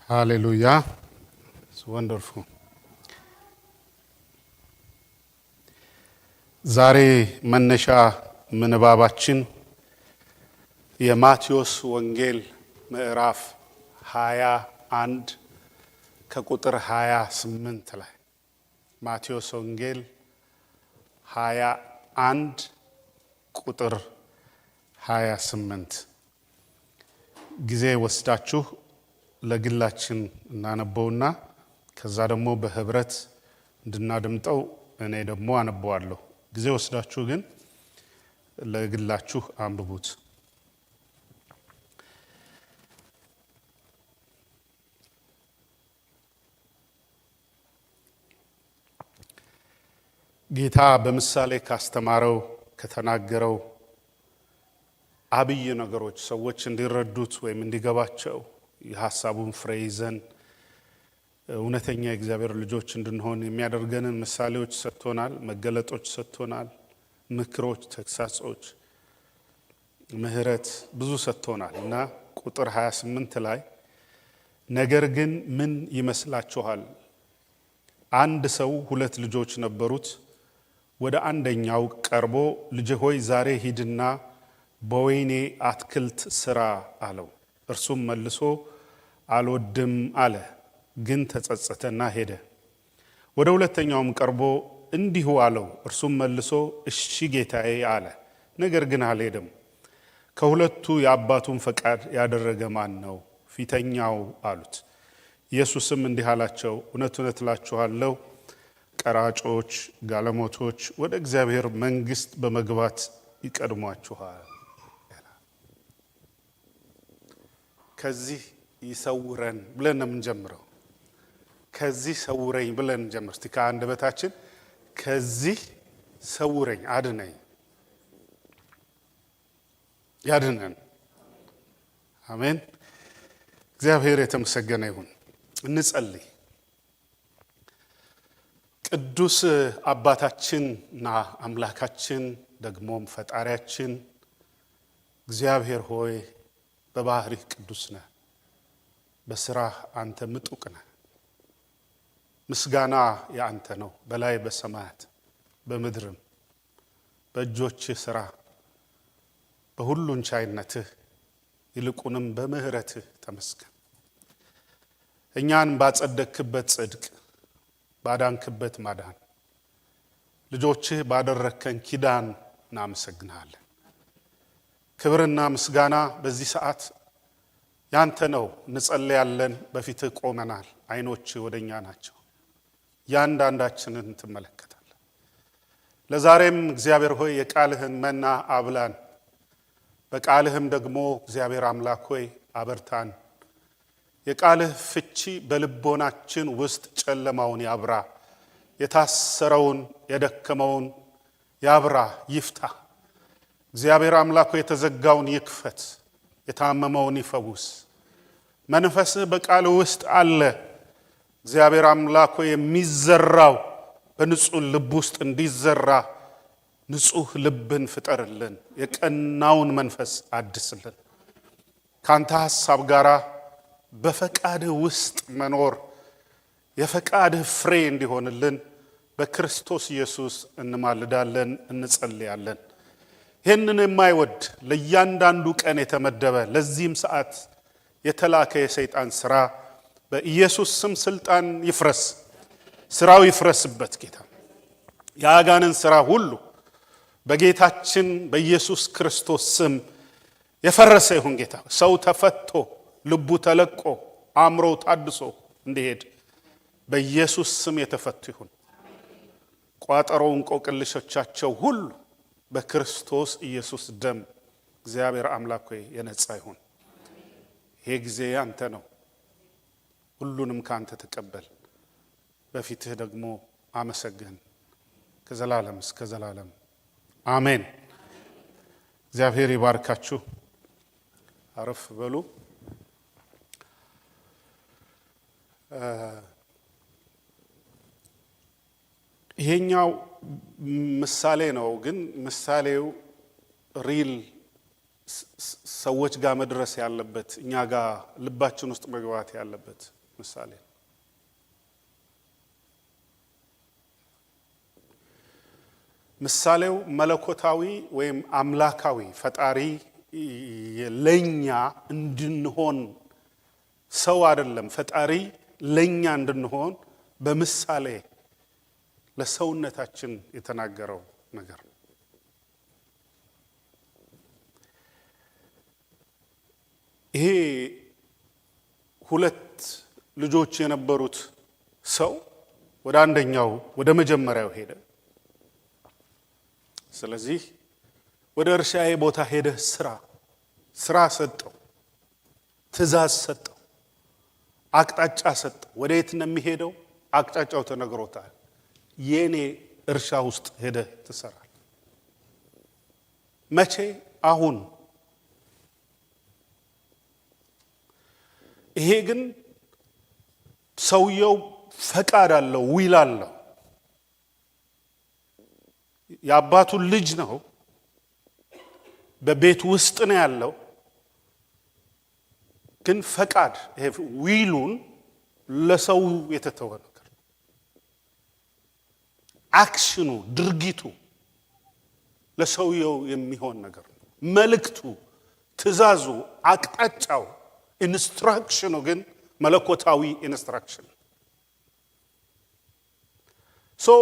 Hallelujah. It's wonderful. ዛሬ መነሻ ምንባባችን የማቴዎስ ወንጌል ምዕራፍ 21 ከቁጥር 28 ላይ ማቴዎስ ወንጌል 21 ቁጥር 28 ጊዜ ወስዳችሁ ለግላችን እናነበውና ከዛ ደግሞ በህብረት እንድናደምጠው እኔ ደግሞ አነበዋለሁ። ጊዜ ወስዳችሁ ግን ለግላችሁ አንብቡት። ጌታ በምሳሌ ካስተማረው ከተናገረው አብይ ነገሮች ሰዎች እንዲረዱት ወይም እንዲገባቸው የሐሳቡን ፍሬ ይዘን እውነተኛ የእግዚአብሔር ልጆች እንድንሆን የሚያደርገንን ምሳሌዎች ሰጥቶናል፣ መገለጦች ሰጥቶናል፣ ምክሮች፣ ተግሳጾች፣ ምህረት ብዙ ሰጥቶናል እና ቁጥር 28 ላይ ነገር ግን ምን ይመስላችኋል? አንድ ሰው 2 ልጆች ነበሩት። ወደ አንደኛው ቀርቦ ልጄ ሆይ ዛሬ ሂድና በወይኔ አትክልት ስራ አለው። እርሱም መልሶ አልወድም አለ፣ ግን ተጸጸተና ሄደ። ወደ ሁለተኛውም ቀርቦ እንዲሁ አለው። እርሱም መልሶ እሺ ጌታዬ አለ፣ ነገር ግን አልሄደም። ከሁለቱ የአባቱን ፈቃድ ያደረገ ማን ነው? ፊተኛው አሉት። ኢየሱስም እንዲህ አላቸው፣ እውነት እውነት እላችኋለሁ ቀራጮች፣ ጋለሞቶች ወደ እግዚአብሔር መንግሥት በመግባት ይቀድሟችኋል። ከዚህ ይሰውረን ብለን ነው የምንጀምረው። ከዚህ ሰውረኝ ብለን እንጀምር እስቲ ከአንደበታችን። ከዚህ ሰውረኝ፣ አድነኝ፣ ያድነን። አሜን። እግዚአብሔር የተመሰገነ ይሁን። እንጸልይ። ቅዱስ አባታችንና አምላካችን ደግሞም ፈጣሪያችን እግዚአብሔር ሆይ በባህሪህ ቅዱስ ነህ፣ በስራህ አንተ ምጡቅ ነህ። ምስጋና የአንተ ነው፣ በላይ በሰማያት በምድርም በእጆችህ ስራ በሁሉን ቻይነትህ ይልቁንም በምህረትህ ተመስገን። እኛን ባጸደቅክበት ጽድቅ ባዳንክበት ማዳን ልጆችህ ባደረከን ኪዳን እናመሰግንሃለን። ክብርና ምስጋና በዚህ ሰዓት ያንተ ነው። እንጸልያለን፣ በፊትህ ቆመናል። አይኖችህ ወደኛ ናቸው። ያንዳንዳችንን ትመለከታለህ። ለዛሬም እግዚአብሔር ሆይ የቃልህን መና አብላን፣ በቃልህም ደግሞ እግዚአብሔር አምላክ ሆይ አበርታን። የቃልህ ፍቺ በልቦናችን ውስጥ ጨለማውን ያብራ፣ የታሰረውን የደከመውን ያብራ፣ ይፍታ። እግዚአብሔር አምላክ ሆይ የተዘጋውን ይክፈት፣ የታመመውን ይፈውስ። መንፈስህ በቃልህ ውስጥ አለ። እግዚአብሔር አምላክ ሆይ የሚዘራው በንጹህ ልብ ውስጥ እንዲዘራ ንጹህ ልብን ፍጠርልን፣ የቀናውን መንፈስ አድስልን። ካንተ ሐሳብ ጋራ በፈቃድህ ውስጥ መኖር የፈቃድህ ፍሬ እንዲሆንልን በክርስቶስ ኢየሱስ እንማልዳለን፣ እንጸልያለን። ይህንን የማይወድ ለእያንዳንዱ ቀን የተመደበ ለዚህም ሰዓት የተላከ የሰይጣን ሥራ በኢየሱስ ስም ስልጣን ይፍረስ፣ ሥራው ይፍረስበት። ጌታ የአጋንንት ሥራ ሁሉ በጌታችን በኢየሱስ ክርስቶስ ስም የፈረሰ ይሁን። ጌታ ሰው ተፈቶ ልቡ ተለቆ አእምሮው ታድሶ እንዲሄድ በኢየሱስ ስም የተፈቱ ይሁን። ቋጠሮው እንቆቅልሾቻቸው ሁሉ በክርስቶስ ኢየሱስ ደም እግዚአብሔር አምላክ ሆይ የነጻ ይሁን። ይሄ ጊዜ ያንተ ነው። ሁሉንም ካንተ ተቀበል። በፊትህ ደግሞ አመሰግን ከዘላለም እስከ ዘላለም አሜን። እግዚአብሔር ይባርካችሁ። አረፍ በሉ። ይሄኛው ምሳሌ ነው፣ ግን ምሳሌው ሪል ሰዎች ጋር መድረስ ያለበት እኛ ጋር ልባችን ውስጥ መግባት ያለበት ምሳሌ ነው። ምሳሌው መለኮታዊ ወይም አምላካዊ ፈጣሪ ለኛ እንድንሆን ሰው አይደለም ፈጣሪ ለኛ እንድንሆን በምሳሌ ለሰውነታችን የተናገረው ነገር ነው። ይሄ ሁለት ልጆች የነበሩት ሰው ወደ መጀመሪያው ሄደ። ስለዚህ ወደ እርሻዬ ቦታ ሄደ ስራ ሰጠው፣ ትእዛዝ ሰጠው፣ አቅጣጫ ሰጠው። ወዴት ነው የሚሄደው? አቅጣጫው ተነግሮታል። የኔ እርሻ ውስጥ ሄደ ትሰራል። መቼ? አሁን። ይሄ ግን ሰውየው ፈቃድ አለው፣ ዊል አለው። የአባቱ ልጅ ነው፣ በቤት ውስጥ ነው ያለው። ግን ፈቃድ ይሄ ዊሉን ለሰው የተተወ ነገር፣ አክሽኑ ድርጊቱ ለሰውየው የሚሆን ነገር ነው። መልእክቱ፣ ትእዛዙ፣ አቅጣጫው፣ ኢንስትራክሽኑ ግን መለኮታዊ ኢንስትራክሽን። So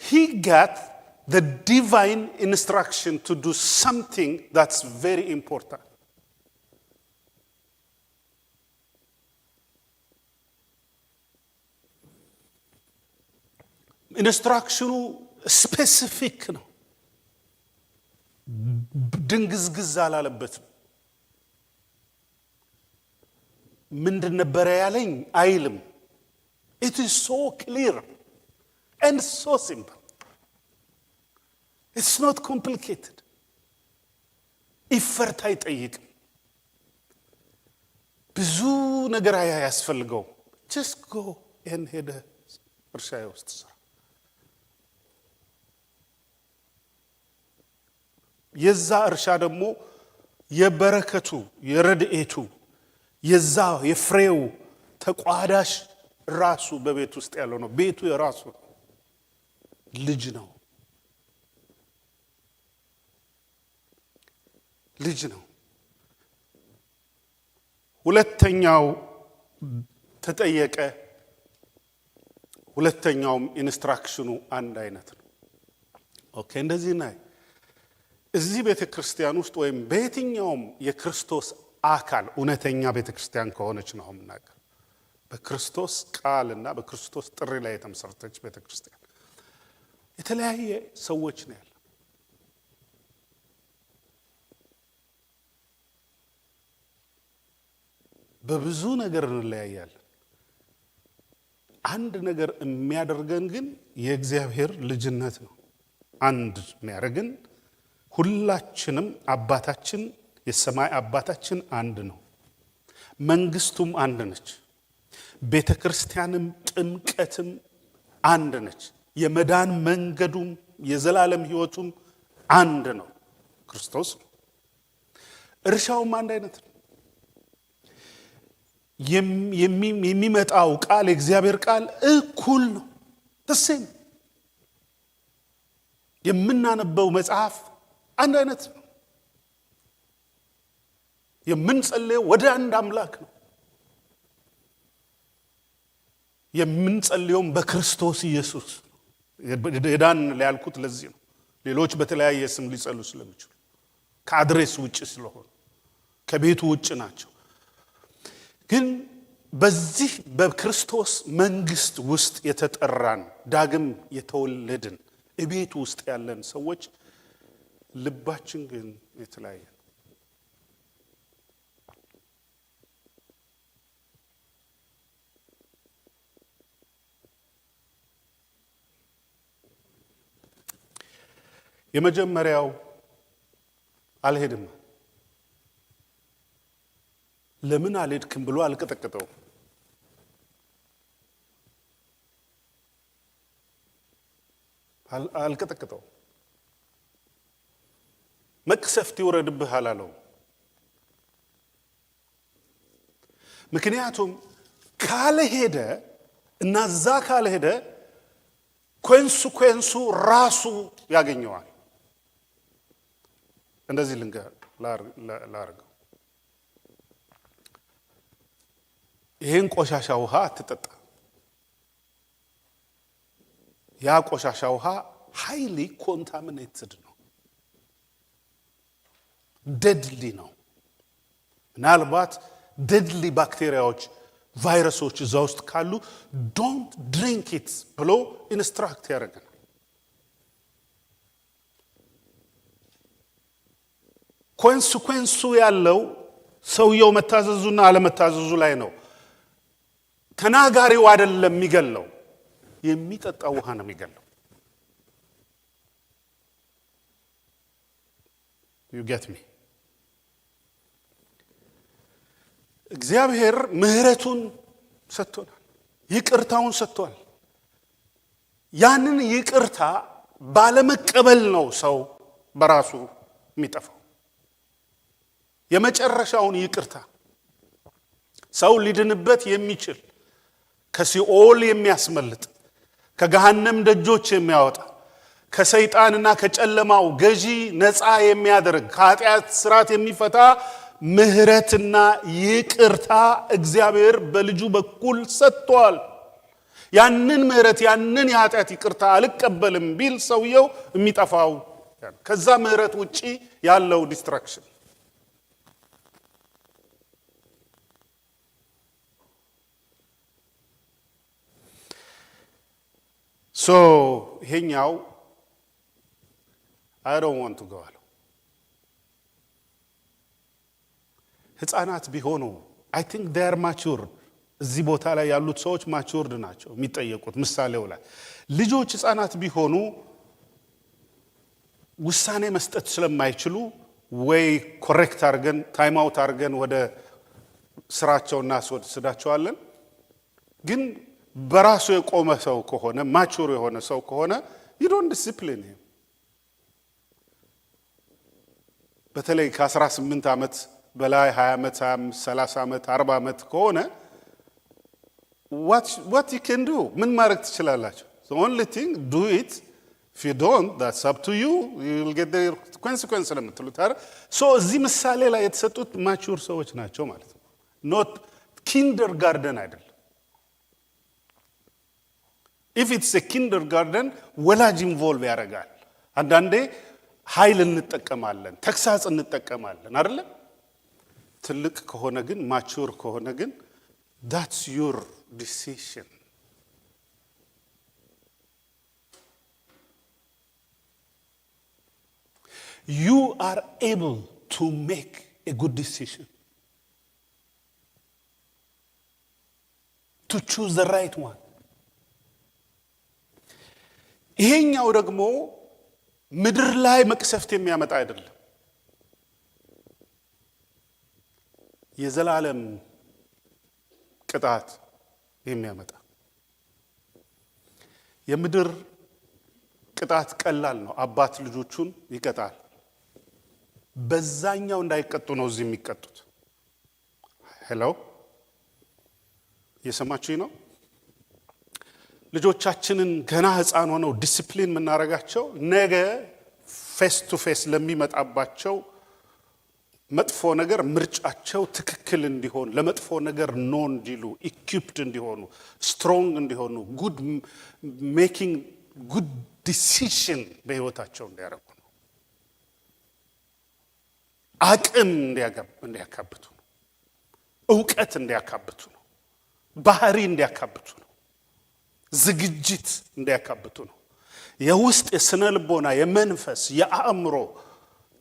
he got the divine instruction to do something that's very important. ኢንስትራክሽኑ ስፔሲፊክ ነው። ድንግዝግዝ አላለበትም። ምንድን ነበረ ያለኝ አይልም። It is so clear and so simple. It's not complicated. ኢፈርት አይጠይቅም። ብዙ ነገር አያስፈልገውም። just go and ሄደ እርሻዬ ውስጥ ስራ። የዛ እርሻ ደግሞ የበረከቱ የረድኤቱ የዛ የፍሬው ተቋዳሽ ራሱ በቤት ውስጥ ያለው ነው። ቤቱ የራሱ ልጅ ነው። ሁለተኛው ተጠየቀ። ሁለተኛውም ኢንስትራክሽኑ አንድ አይነት ነው። ኦኬ፣ እንደዚህ ነው። እዚህ ቤተክርስቲያን ውስጥ ወይም በየትኛውም የክርስቶስ አካል እውነተኛ ቤተክርስቲያን ከሆነች ነው የምናገር፣ በክርስቶስ ቃልና በክርስቶስ ጥሪ ላይ የተመሰረተች ቤተክርስቲያን የተለያየ ሰዎች ነው ያለው። በብዙ ነገር እንለያያለን። አንድ ነገር የሚያደርገን ግን የእግዚአብሔር ልጅነት ነው። አንድ የሚያደርገን ሁላችንም አባታችን የሰማይ አባታችን አንድ ነው። መንግስቱም አንድ ነች። ቤተክርስቲያንም ጥምቀትም አንድ ነች። የመዳን መንገዱም የዘላለም ሕይወቱም አንድ ነው፣ ክርስቶስ ነው። እርሻውም አንድ አይነት ነው። የሚመጣው ቃል የእግዚአብሔር ቃል እኩል ነው፣ ተሴም። የምናነበው መጽሐፍ አንድ አይነት ነው። የምንጸልየው ወደ አንድ አምላክ ነው። የምንጸልየውም በክርስቶስ ኢየሱስ። የዳን ሊያልኩት ለዚህ ነው። ሌሎች በተለያየ ስም ሊጸሉ ስለሚችሉ ከአድሬስ ውጭ ስለሆኑ ከቤቱ ውጭ ናቸው። ግን በዚህ በክርስቶስ መንግስት ውስጥ የተጠራን ዳግም የተወለድን እቤቱ ውስጥ ያለን ሰዎች ልባችን ግን የተለያየ ነው። የመጀመሪያው አልሄድም። ለምን አልሄድክም ብሎ አልቀጠቀጠው። መቅሰፍት ይወረድብህ አላለው። ምክንያቱም ካልሄደ እና እዛ ካልሄደ ኮንሲኩዌንሱ ራሱ ያገኘዋል። እንደዚህ ላርገው፣ ይሄን ቆሻሻ ውሃ አትጠጣ። ያ ቆሻሻ ውሃ ሃይሊ ኮንታሚኔትድ ነው፣ ዴድሊ ነው። ምናልባት ዴድሊ ባክቴሪያዎች፣ ቫይረሶች እዛ ውስጥ ካሉ ዶንት ድሪንክ ኢት ብሎ ኢንስትራክት ያደርገናል። ኮንሲኩዌንሱ ያለው ሰውየው መታዘዙና አለመታዘዙ ላይ ነው። ተናጋሪው አይደለም የሚገለው፣ የሚጠጣው ውሃ ነው የሚገለው። you get me? እግዚአብሔር ምህረቱን ሰጥቶናል፣ ይቅርታውን ሰጥቷል። ያንን ይቅርታ ባለመቀበል ነው ሰው በራሱ የሚጠፋው። የመጨረሻውን ይቅርታ ሰው ሊድንበት የሚችል ከሲኦል የሚያስመልጥ ከገሃነም ደጆች የሚያወጣ ከሰይጣንና ከጨለማው ገዢ ነፃ የሚያደርግ ከኃጢአት ስራት የሚፈታ ምህረትና ይቅርታ እግዚአብሔር በልጁ በኩል ሰጥቷል። ያንን ምህረት ያንን የኃጢአት ይቅርታ አልቀበልም ቢል ሰውየው የሚጠፋው ከዛ ምህረት ውጪ ያለው ዲስትራክሽን። ይሄኛው I don't want to go አለው። ህፃናት ቢሆኑ I think they are mature። እዚህ ቦታ ላይ ያሉት ሰዎች ማቹርድ ናቸው የሚጠየቁት። ምሳሌው ላይ ልጆች ህፃናት ቢሆኑ ውሳኔ መስጠት ስለማይችሉ ወይ ኮሬክት አድርገን ታይም አውት አድርገን ወደ ስራቸውና ስዳቸዋለን። ግን በራሱ የቆመ ሰው ከሆነ ማቹር የሆነ ሰው ከሆነ you don't discipline him። በተለይ ከ18 ዓመት በላይ 20 ዓመት 30 ዓመት 40 ዓመት ከሆነ what you can do ምን ማድረግ ትችላላችሁ? the only thing do it. if you don't, that's up to you. You will get the consequence ለምትሉት አይደል? እዚህ ምሳሌ ላይ የተሰጡት ማቹር ሰዎች ናቸው ማለት ነው። not kindergarten አይደለም። if it's a kindergarten ወላጅ ኢንቮልቭ ያደርጋል። አንዳንዴ ኃይል እንጠቀማለን፣ ተክሳጽ እንጠቀማለን አይደል? ትልቅ ከሆነ ግን ማቹር ከሆነ ግን that's your decision። you are able to make a good decision, to choose the right one። ይሄኛው ደግሞ ምድር ላይ መቅሰፍት የሚያመጣ አይደለም፣ የዘላለም ቅጣት የሚያመጣ። የምድር ቅጣት ቀላል ነው። አባት ልጆቹን ይቀጣል። በዛኛው እንዳይቀጡ ነው እዚህ የሚቀጡት። ሄሎ እየሰማችሁኝ ነው? ልጆቻችንን ገና ህፃን ሆነው ዲሲፕሊን የምናደርጋቸው ነገ ፌስ ቱ ፌስ ለሚመጣባቸው መጥፎ ነገር ምርጫቸው ትክክል እንዲሆን፣ ለመጥፎ ነገር ኖ እንዲሉ፣ ኢኩፕድ እንዲሆኑ፣ ስትሮንግ እንዲሆኑ፣ ጉድ ሜኪንግ ጉድ ዲሲሽን በህይወታቸው እንዲያደርጉ ነው። አቅም እንዲያካብቱ ነው። እውቀት እንዲያካብቱ ነው። ባህሪ እንዲያካብቱ ነው። ዝግጅት እንዲያካብቱ ነው። የውስጥ የስነ ልቦና የመንፈስ የአእምሮ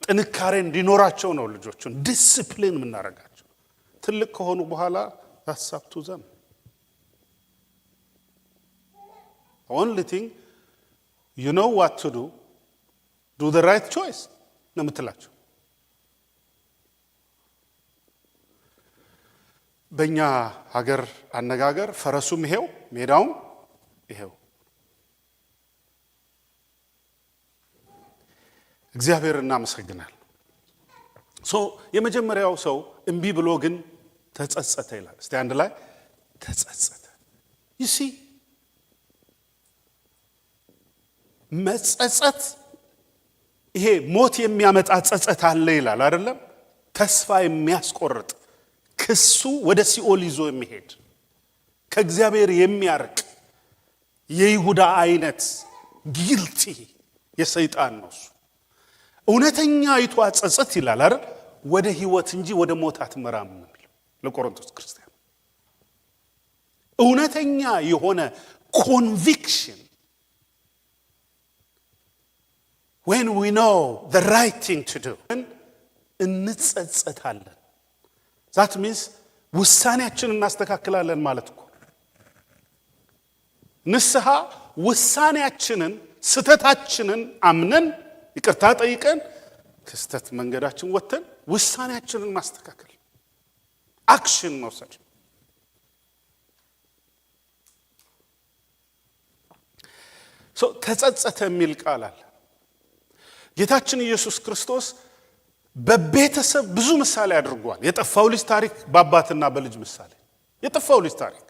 ጥንካሬ እንዲኖራቸው ነው ልጆቹን ዲሲፕሊን የምናደርጋቸው። ትልቅ ከሆኑ በኋላ ታሳብቱ ዘም only thing you know what to do the right choice ነው የምትላቸው። በእኛ ሀገር አነጋገር ፈረሱም ይሄው ሜዳውም ይሄው። እግዚአብሔር እናመሰግናለን። የመጀመሪያው ሰው እምቢ ብሎ ግን ተጸጸተ ይላል። እስቲ አንድ ላይ ተጸጸተ። ይሲ መጸጸት ይሄ ሞት የሚያመጣ ጸጸት አለ ይላል አይደለም? ተስፋ የሚያስቆርጥ ክሱ ወደ ሲኦል ይዞ የሚሄድ ከእግዚአብሔር የሚያርቅ የይሁዳ አይነት ጊልቲ የሰይጣን ነው እሱ። እውነተኛ አይቷ ጸጸት ይላል አይደል? ወደ ህይወት እንጂ ወደ ሞት አትመራም ነው የሚለው ለቆሮንቶስ ክርስቲያን። እውነተኛ የሆነ ኮንቪክሽን when we know the right thing to do እንጸጸታለን። that means ውሳኔያችንን እናስተካክላለን ማለት እኮ። ንስሐ ውሳኔያችንን ስተታችንን አምነን ይቅርታ ጠይቀን ከስተት መንገዳችን ወጥተን ውሳኔያችንን ማስተካከል አክሽን መውሰድ። ተጸጸተ የሚል ቃል አለ። ጌታችን ኢየሱስ ክርስቶስ በቤተሰብ ብዙ ምሳሌ አድርጓል። የጠፋው ልጅ ታሪክ በአባትና በልጅ ምሳሌ። የጠፋው ልጅ ታሪክ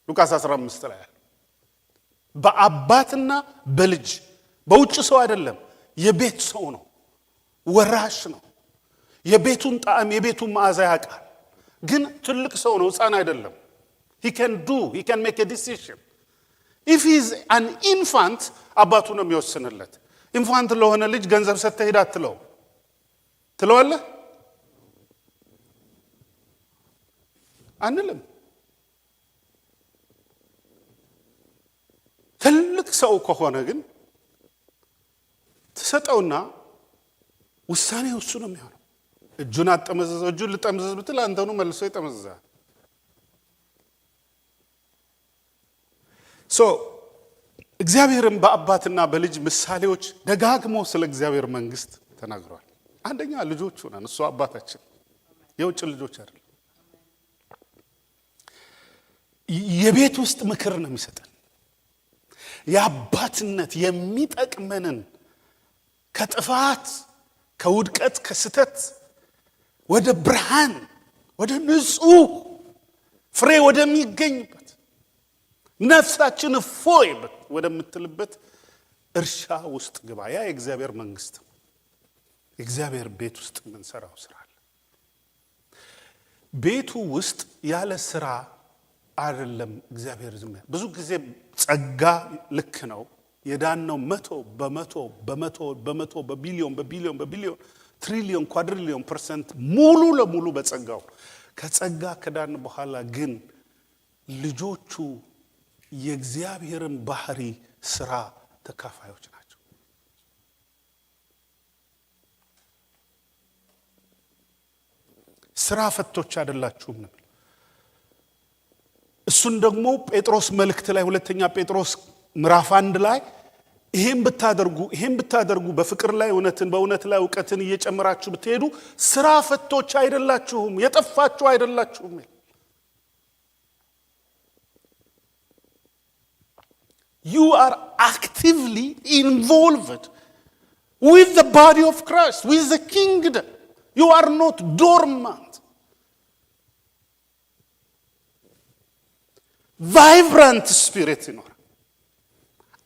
ሉቃስ 15 ላይ አለ። በአባትና በልጅ በውጭ ሰው አይደለም፣ የቤት ሰው ነው፣ ወራሽ ነው። የቤቱን ጣዕም የቤቱን መዓዛ ያውቃል። ግን ትልቅ ሰው ነው፣ ሕፃን አይደለም። he can make a decision. if he is an infant አባቱ ነው የሚወስንለት። ኢንፋንት ለሆነ ልጅ ገንዘብ ሰጥተህ ሄድ አትለው ትለዋለህ አንልም። ትልቅ ሰው ከሆነ ግን ተሰጠውና ውሳኔው እሱ ነው የሚሆነው። እጁን አጠመዘዘ። እጁን ልጠምዘዝ ብትል አንተኑ መልሶ ይጠመዘዛል። እግዚአብሔርም በአባትና በልጅ ምሳሌዎች ደጋግሞ ስለ እግዚአብሔር መንግስት ተናግሯል። አንደኛ ልጆቹ ነን፣ እሱ አባታችን፣ የውጭ ልጆች አይደለም። የቤት ውስጥ ምክር ነው የሚሰጠን። የአባትነት የሚጠቅመንን ከጥፋት ከውድቀት ከስተት ወደ ብርሃን ወደ ንጹህ ፍሬ ወደሚገኝበት ነፍሳችን ፎይ ወደምትልበት እርሻ ውስጥ ግባ። ያ የእግዚአብሔር መንግስት ነው። የእግዚአብሔር ቤት ውስጥ የምንሰራው ስራ አለ። ቤቱ ውስጥ ያለ ስራ አይደለም እግዚአብሔር ዝም። ብዙ ጊዜ ጸጋ ልክ ነው የዳነው 100% በቢሊዮን ትሪሊዮን ኳድሪሊዮን ፐርሰንት ሙሉ ለሙሉ በጸጋው። ከጸጋ ከዳን በኋላ ግን ልጆቹ የእግዚአብሔርን ባህሪ ስራ ተካፋዮች ናቸው። ስራ ፈቶች አይደላችሁም ነው። እሱን ደግሞ ጴጥሮስ መልእክት ላይ ሁለተኛ ጴጥሮስ ምዕራፍ 1 ላይ ይሄን ብታደርጉ በፍቅር ላይ እውነትን በእውነት ላይ ዕውቀትን እየጨመራችሁ ብትሄዱ ስራ ፈቶች አይደላችሁም፣ የጠፋችሁ አይደላችሁም። You are actively involved with the body of Christ, with the kingdom. You are not dormant. Vibrant spirit in order.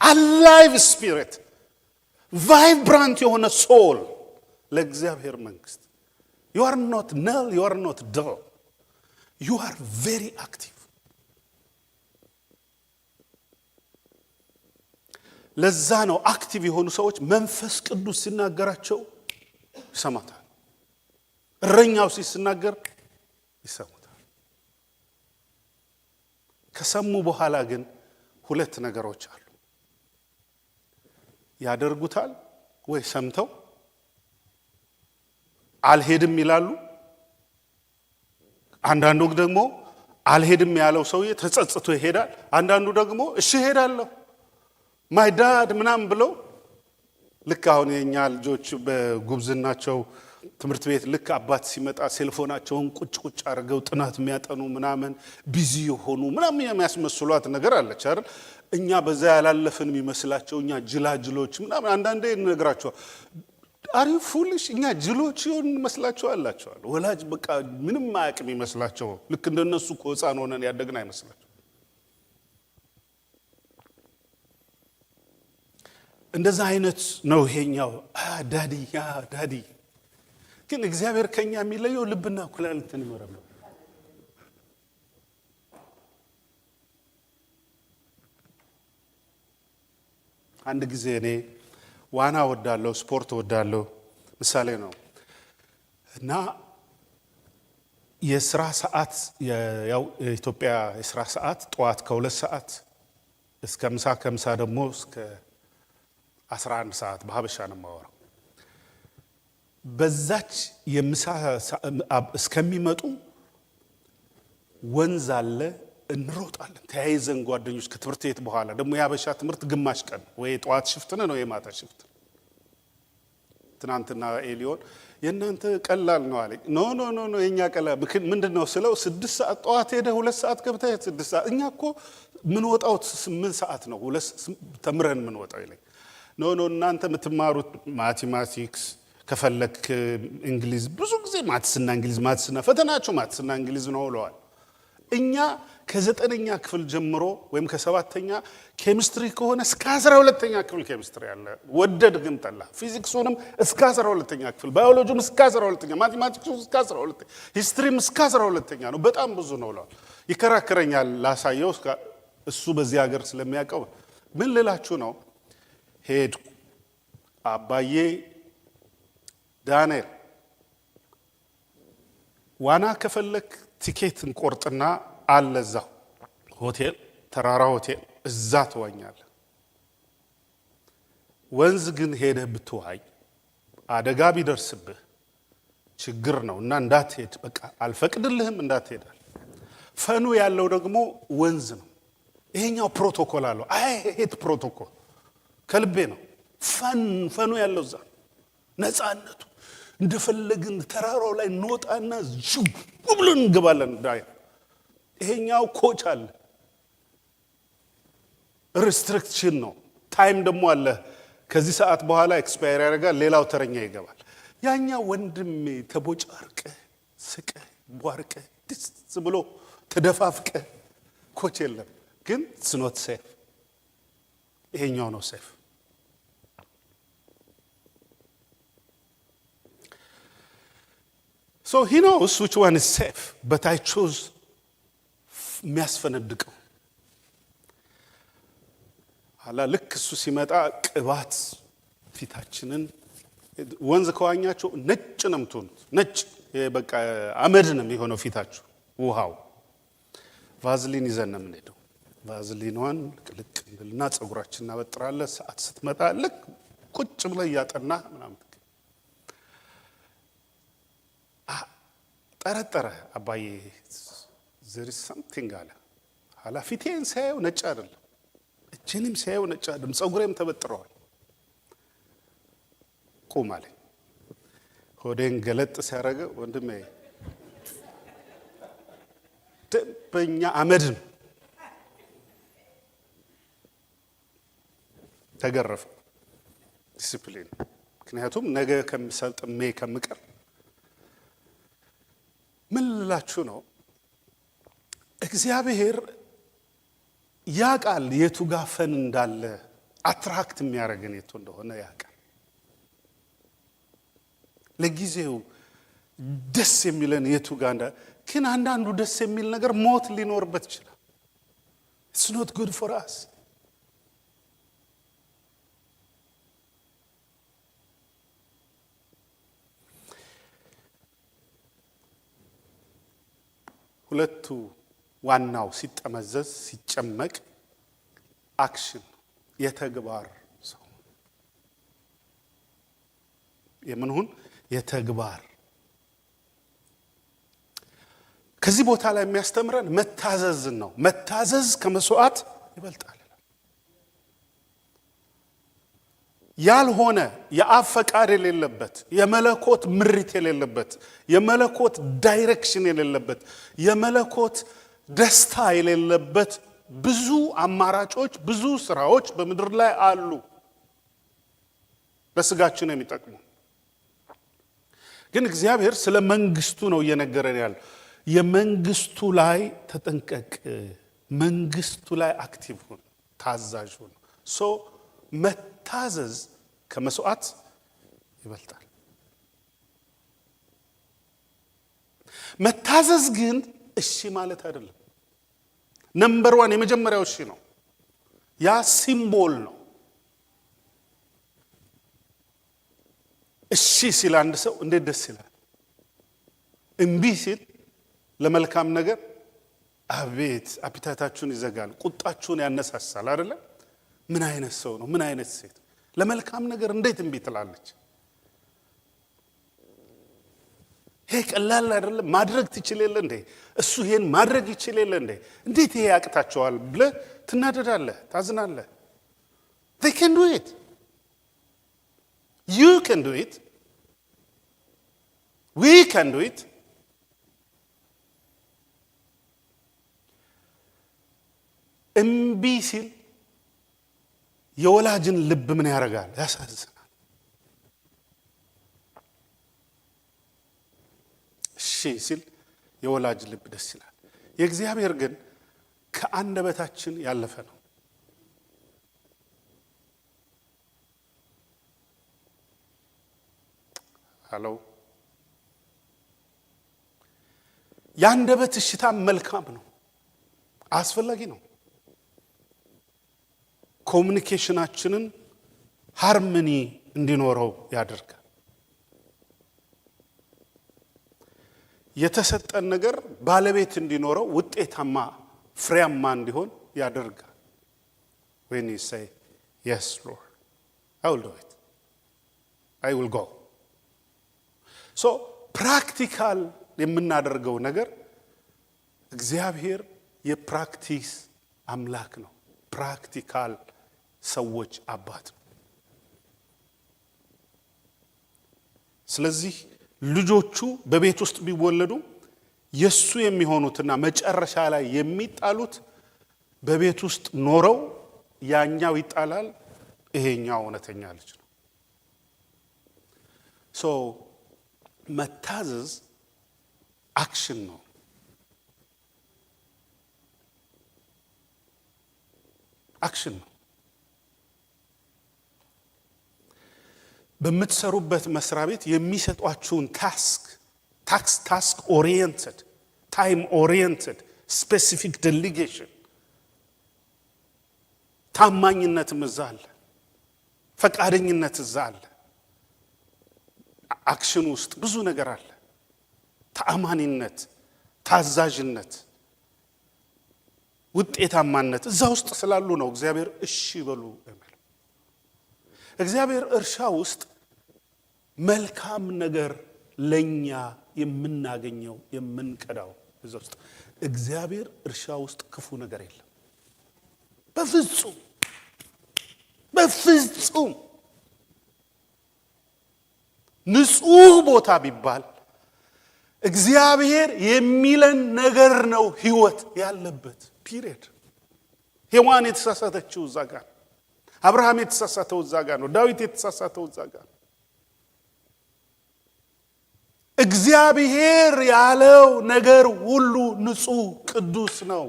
Alive spirit. Vibrant የሆነ soul ለእግዚአብሔር መንግስት። You are not null, you are not dull. You are very active. ለዛ ነው አክቲቭ የሆኑ ሰዎች መንፈስ ቅዱስ ሲናገራቸው ይሰማታል። እረኛው ሲናገር ይሰማታል። ከሰሙ በኋላ ግን ሁለት ነገሮች አሉ። ያደርጉታል ወይ ሰምተው አልሄድም ይላሉ። አንዳንዱ ደግሞ አልሄድም ያለው ሰውዬ ተጸጽቶ ይሄዳል። አንዳንዱ ደግሞ እሺ ሄዳለሁ ማይ ዳድ ምናምን ብለው ልክ አሁን የኛ ልጆች በጉብዝናቸው ትምህርት ቤት ልክ አባት ሲመጣ ሴልፎናቸውን ቁጭ አድርገው ጥናት የሚያጠኑ ምናምን ቢዚ የሆኑ ምናምን የሚያስመስሏት ነገር አለች አይደል? እኛ በዛ ያላለፈን የሚመስላቸው እኛ ጅላጅሎች ምናምን አንዳንዴ እንነግራቸው አሪ ፉሊሽ እኛ ጅሎች ይሆን መስላችኋላችኋል? ወላጅ በቃ ምንም ማያቅም ይመስላቸው ልክ እንደነሱ እኮ ሕፃን ሆነን ያደግን አይመስላቸው። እንደዛ አይነት ነው ይሄኛው ዳዲ። ግን እግዚአብሔር ከኛ የሚለየው ልብና ኩላሊትን ይመረምራል። አንድ ጊዜ እኔ ዋና ወዳለሁ፣ ስፖርት ወዳለሁ ምሳሌ ነው እና የሥራ ሰዓት ያው የኢትዮጵያ የሥራ ሰዓት ጠዋት ከ2 ሰዓት እስከ ምሳ ከምሳ ደግሞ እስከ 11 ሰዓት በሀበሻ ነው የማወራው። በዛች የምሳ እስከሚመጡ ወንዝ አለ፣ እንሮጣለን ተያይዘን ጓደኞች ከትምህርት ቤት በኋላ ደግሞ የሀበሻ ትምህርት ግማሽ ቀን ወይ ጠዋት ሽፍት ነው የማታ ሽፍት። ትናንትና ኤሊዮን የእናንተ ቀላል ነው አለኝ። ኖ የኛ ቀላል ምንድነው ስለው 6 ሰዓት ጠዋት ሄደ 2 ሰዓት ገብተህ 6 ሰዓት እኛ እኮ ምን ወጣው 8 ሰዓት ነው 2 ተምረን ምን ወጣው ይለኝ። ኖ እናንተ የምትማሩት ማቴማቲክስ ከፈለክ እንግሊዝ ብዙ ጊዜ ማትስና እንግሊዝ ማትስና ፈተናቸው ማትስና እንግሊዝ ነው ብለዋል። እኛ ከ9ኛ ክፍል ጀምሮ ወይም ከ7ኛ ኬሚስትሪ ከሆነ እስከ 12ኛ ክፍል ኬሚስትሪ አለ ወደድ ግን ጠላ። ፊዚክሱንም እስከ 12ኛ ክፍል፣ ባዮሎጂም እስከ 12ኛ፣ ማቴማቲክሱም እስከ 12ኛ፣ ሂስትሪም እስከ 12ኛ ነው። በጣም ብዙ ነው ብለዋል። ይከራከረኛል ላሳየው እሱ በዚህ ሀገር ስለሚያውቀው። ምን ልላችሁ ነው ሄድኩ አባዬ ዳንኤል ዋና ከፈለክ ቲኬት እንቆርጥና አለዛው ሆቴል ተራራ ሆቴል እዛ ትዋኛለህ። ወንዝ ግን ሄደህ ብትዋኝ አደጋ ቢደርስብህ ችግር ነው እና እንዳትሄድ በቃ አልፈቅድልህም እንዳትሄዳል። ፈኑ ያለው ደግሞ ወንዝ ነው። ይሄኛው ፕሮቶኮል አለው። ሄት ፕሮቶኮል ከልቤ ነው። ፈኑ ያለው እዛ ነፃነቱ እንደፈለግን ተራራው ላይ እንወጣና ጁብ ብለን እንገባለን። ይሄኛው ኮች አለ፣ ሪስትሪክሽን ነው። ታይም ደግሞ አለ። ከዚህ ሰዓት በኋላ ኤክስፓየር ያደርጋል፣ ሌላው ተረኛ ይገባል። ያኛው ወንድሜ ተቦጫርቀ ስቀ ቧርቀ ደስ ብሎ ተደፋፍቀ ኮች የለም። ግን ስኖት ሴፍ። ይሄኛው ነው ሴፍ። So he knows which one is safe, but I chose የሚያስፈነድቀው አላ ልክ እሱ ሲመጣ ቅባት ፊታችንን ወንዝ ከዋኛቸው ነጭ ነው የምትሆኑት። ነጭ በቃ አመድ ነው የሚሆነው ፊታችሁ። ውሃው ቫዝሊን ይዘን ነው የምንሄደው። ቫዝሊኗን ልቅ እንልና ፀጉራችን እናበጥራለን። ሰዓት ስትመጣ ልክ ቁጭ ብለህ እያጠና ምናምን ጠረጠረ አባዬ there is something አለ። ኋላ ፊቴን ሳየው ነጭ አይደለም፣ እጄንም ሳየው ነጭ አይደለም፣ ፀጉሬም ተበጥረዋል። ቁም አለኝ። ሆዴን ገለጥ ሲያደርገው ወንድሜ ደንበኛ አመድ ነው። ተገረፈ። ዲሲፕሊን። ምክንያቱም ነገ ከምሰልጥሜ ከምቀር ምን ልላችሁ ነው? እግዚአብሔር ያውቃል የቱ ጋር ፈን እንዳለ፣ አትራክት የሚያደርገን የቱ እንደሆነ ያውቃል። ለጊዜው ደስ የሚለን የቱ ጋር እንዳለ፣ ግን አንዳንዱ ደስ የሚል ነገር ሞት ሊኖርበት ይችላል። It's not good for us. ሁለቱ ዋናው ሲጠመዘዝ ሲጨመቅ አክሽን የተግባር ሰው የምንሁን የተግባር ከዚህ ቦታ ላይ የሚያስተምረን መታዘዝን ነው። መታዘዝ ከመስዋዕት ይበልጣል። ያልሆነ የአብ ፈቃድ የሌለበት የመለኮት ምሪት የሌለበት የመለኮት ዳይሬክሽን የሌለበት የመለኮት ደስታ የሌለበት ብዙ አማራጮች ብዙ ስራዎች በምድር ላይ አሉ ለስጋችን የሚጠቅሙ። ግን እግዚአብሔር ስለ መንግስቱ ነው እየነገረን ያለው። የመንግስቱ ላይ ተጠንቀቅ፣ መንግስቱ ላይ አክቲቭ ሁን፣ ታዛዥ ሁን። መታዘዝ ከመስዋዕት ይበልጣል። መታዘዝ ግን እሺ ማለት አይደለም። ነምበር 1 የመጀመሪያው እሺ ነው። ያ ሲምቦል ነው። እሺ ሲል አንድ ሰው እንዴት ደስ ይላል። እምቢ ሲል ለመልካም ነገር አቤት አፒታታችሁን ይዘጋል፣ ቁጣችሁን ያነሳሳል አይደለ? ምን አይነት ሰው ነው? ምን አይነት ሴት ለመልካም ነገር እንዴት እምቢ ትላለች? ይሄ ቀላል አይደለም። ማድረግ ትችል የለ እንዴ? እሱ ይሄን ማድረግ ይችል የለ እንዴ? እንዴት ይሄ ያቅታቸዋል ብለህ ትናደዳለህ፣ ታዝናለህ። they can do it, you can do it, we can do it. እምቢ ሲል የወላጅን ልብ ምን ያደርጋል? ያሳዝናል። እሺ ሲል የወላጅ ልብ ደስ ይላል። የእግዚአብሔር ግን ከአንደበታችን ያለፈ ነው። ሃሎ የአንደበት እሽታ መልካም ነው፣ አስፈላጊ ነው። ኮሙኒኬሽናችንን ሃርመኒ እንዲኖረው ያደርጋል። የተሰጠን ነገር ባለቤት እንዲኖረው ውጤታማ ፍሬያማ እንዲሆን ያደርጋል። when you say yes Lord, I will do it, I will go. so practical የምናደርገው ነገር እግዚአብሔር የፕራክቲስ አምላክ ነው። ፕራክቲካል ሰዎች አባት ነው። ስለዚህ ልጆቹ በቤት ውስጥ ቢወለዱ የሱ የሚሆኑትና መጨረሻ ላይ የሚጣሉት በቤት ውስጥ ኖረው ያኛው ይጣላል፣ ይሄኛው እውነተኛ ልጅ ነው። መታዘዝ አክሽን ነው። አክሽን ነው። በምትሰሩበት መስሪያ ቤት የሚሰጧችሁን ታስክ ኦሪየንትድ፣ ታይም ኦሪየንትድ፣ ስፔሲፊክ ዴሊጌሽን፣ ታማኝነትም እዛ አለ፣ ፈቃደኝነት እዛ አለ። አክሽን ውስጥ ብዙ ነገር አለ። ተአማኒነት፣ ታዛዥነት፣ ውጤታማነት እዛ ውስጥ ስላሉ ነው እግዚአብሔር እሺ በሉ የሚለው። እግዚአብሔር እርሻ ውስጥ መልካም ነገር ለኛ የምናገኘው የምንቀዳው እዛ ውስጥ። እግዚአብሔር እርሻ ውስጥ ክፉ ነገር የለም። በፍጹም በፍጹም። ንጹህ ቦታ ቢባል እግዚአብሔር የሚለን ነገር ነው ህይወት ያለበት። ፒሪየድ። ሔዋን የተሳሳተችው እዛ ጋር፣ አብርሃም የተሳሳተው እዛ ጋር ነው፣ ዳዊት የተሳሳተው እዛ ጋር። እግዚአብሔር ያለው ነገር ሁሉ ንጹህ ቅዱስ ነው።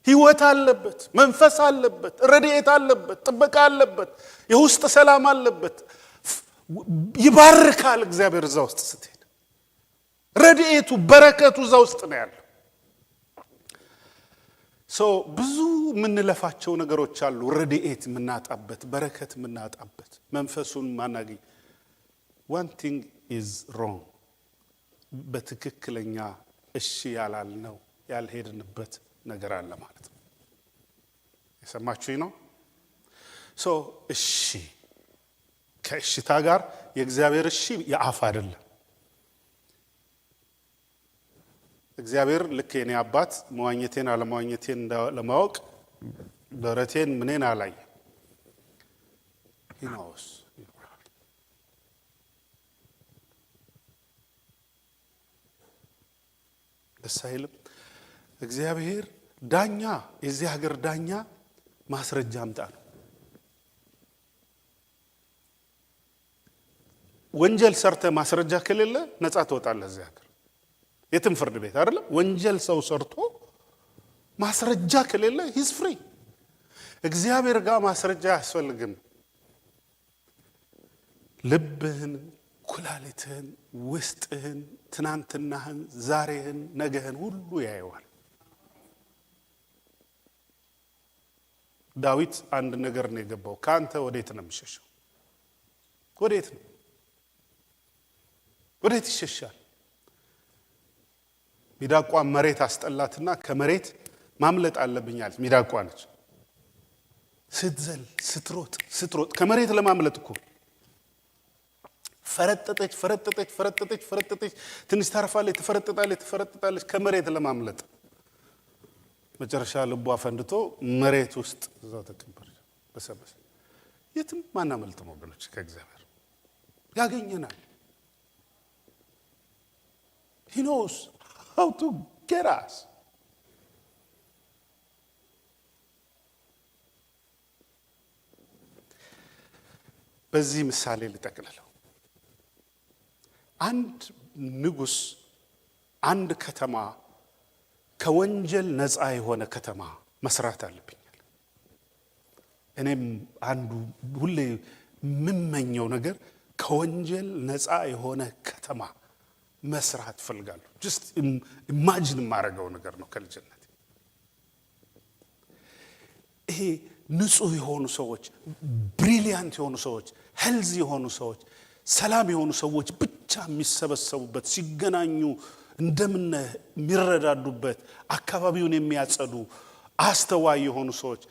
ህይወት አለበት፣ መንፈስ አለበት፣ ረድኤት አለበት፣ ጥበቃ አለበት፣ የውስጥ ሰላም አለበት። ይባርካል እግዚአብሔር እዛ ውስጥ ስትሄድ። ረድኤቱ በረከቱ እዛ ውስጥ ነው ያለው። ብዙ የምንለፋቸው ነገሮች አሉ። ረድኤት የምናጣበት፣ በረከት የምናጣበት፣ መንፈሱን ማናገኝ። one thing is wrong። በትክክለኛ እሺ ያላልነው ያልሄድንበት ነገር አለ ማለት ነው። የሰማችሁኝ ነው? እሺ ከእሽታ ጋር የእግዚአብሔር እሺ የአፍ አይደለም። እግዚአብሔር ልክ የኔ አባት መዋኘቴን አለመዋኘቴን ለማወቅ ደረቴን ምኔን አላየ። ይኖስ ደስ አይልም? እግዚአብሔር ዳኛ፣ የዚህ ሀገር ዳኛ ማስረጃ አምጣ ነው። ወንጀል ሰርተ ማስረጃ ከሌለ ነፃ ትወጣለህ እዚህ ሀገር የትም ፍርድ ቤት አይደለም ወንጀል ሰው ሰርቶ ማስረጃ ከሌለ ሂስ ፍሪ እግዚአብሔር ጋር ማስረጃ ያስፈልግም ልብህን ኩላሊትህን ውስጥህን ትናንትናህን ዛሬህን ነገህን ሁሉ ያየዋል ዳዊት አንድ ነገር ነው የገባው ካንተ ወዴት ነው የምሸሸው ወዴት ይሸሻል ሚዳቋ መሬት አስጠላትና ከመሬት ማምለጥ አለብኛል ሚዳቋ ነች ስትዘል ስትሮጥ ከመሬት ለማምለጥ እኮ ፈረጠጠች ትንሽ ታርፋለች ትፈረጠጣለች ከመሬት ለማምለጥ መጨረሻ ልቧ ፈንድቶ መሬት ውስጥ እዛው ተቀበረች በሰበሰ የትም ማናመልጥ ነው ወገኖች ከእግዚአብሔር ያገኘናል He knows how to get us በዚህ ምሳሌ ልጠቅልለው አንድ ንጉስ አንድ ከተማ ከወንጀል ነፃ የሆነ ከተማ መስራት አለብኛል እኔም አንዱ ሁሌ ምመኘው ነገር ከወንጀል ነፃ የሆነ ከተማ መስራት ፈልጋለሁ just imagine ማረጋው ነገር ነው ከልጅነት ይሄ ንጹህ የሆኑ ሰዎች ብሪሊያንት የሆኑ ሰዎች ሄልዚ የሆኑ ሰዎች ሰላም የሆኑ ሰዎች ብቻ የሚሰበሰቡበት ሲገናኙ እንደምን የሚረዳዱበት አካባቢውን የሚያጸዱ አስተዋይ የሆኑ ሰዎች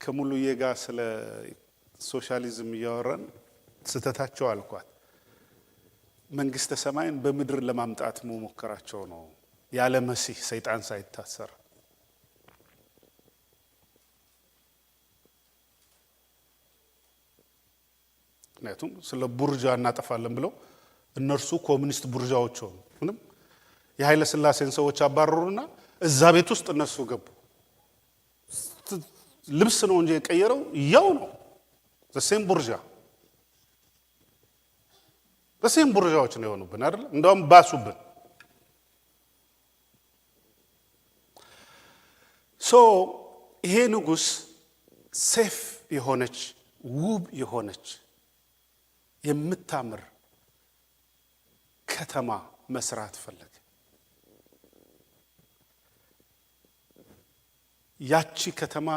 ከሙሉዬ ጋር ስለ ሶሻሊዝም ያወራን ስተታቸው አልኳት መንግስተ ሰማይን በምድር ለማምጣት መሞከራቸው ነው ያለ መሲህ ሰይጣን ሳይታሰር ምክንያቱም ስለ ቡርጃ እናጠፋለን ብለው እነርሱ ኮሙኒስት ቡርጃዎች ሆኑ ምንም የኃይለ ሥላሴን ሰዎች አባረሩና እዛ ቤት ውስጥ እነሱ ገቡ ልብስ ነው እንጂ የቀየረው ያው ነው ዘሴም ቡርጃ በሴም ቡርጃዎች ነው የሆኑብን አይደል እንደውም ባሱብን ይሄ ንጉስ ሴፍ የሆነች ውብ የሆነች የምታምር ከተማ መስራት ፈለገ ያቺ ከተማ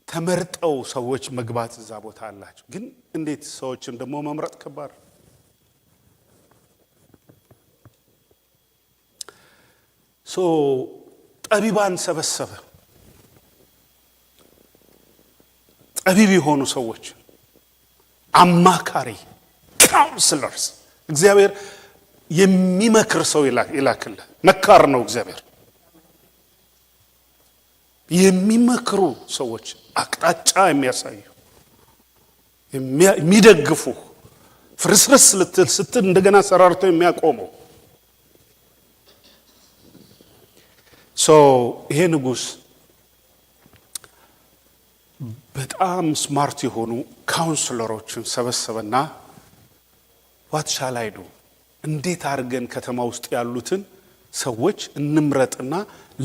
ተመርጠው ሰዎች መግባት እዛ ቦታ አላቸው ግን እንዴት ሰዎችን ደሞ መምረጥ ከባድ ጠቢባን ሰበሰበ ጠቢብ የሆኑ ሰዎች አማካሪ ካውንስለርስ እግዚአብሔር የሚመክር ሰው ይላክል መካር ነው እግዚአብሔር የሚመክሩ ሰዎች አቅጣጫ የሚያሳዩ የሚደግፉ ፍርስርስ ስትል እንደገና ሰራርተው የሚያቆመው ይሄ ንጉስ በጣም ስማርት የሆኑ ካውንስለሮችን ሰበሰበና what shall I do እንዴት አርገን ከተማ ውስጥ ያሉትን ሰዎች እንምረጥና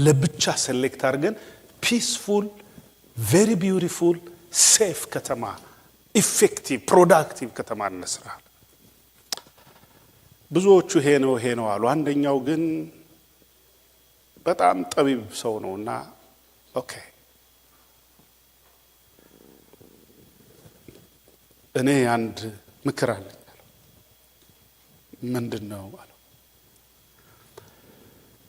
ለብቻ ሴሌክት አርገን peaceful very beautiful safe ከተማ effective productive ከተማ እንስራ ብዙዎቹ ይሄ ነው አሉ አንደኛው ግን በጣም ጠቢብ ሰው ነውና ኦኬ እኔ አንድ ምክር አለኝ ምንድነው አለ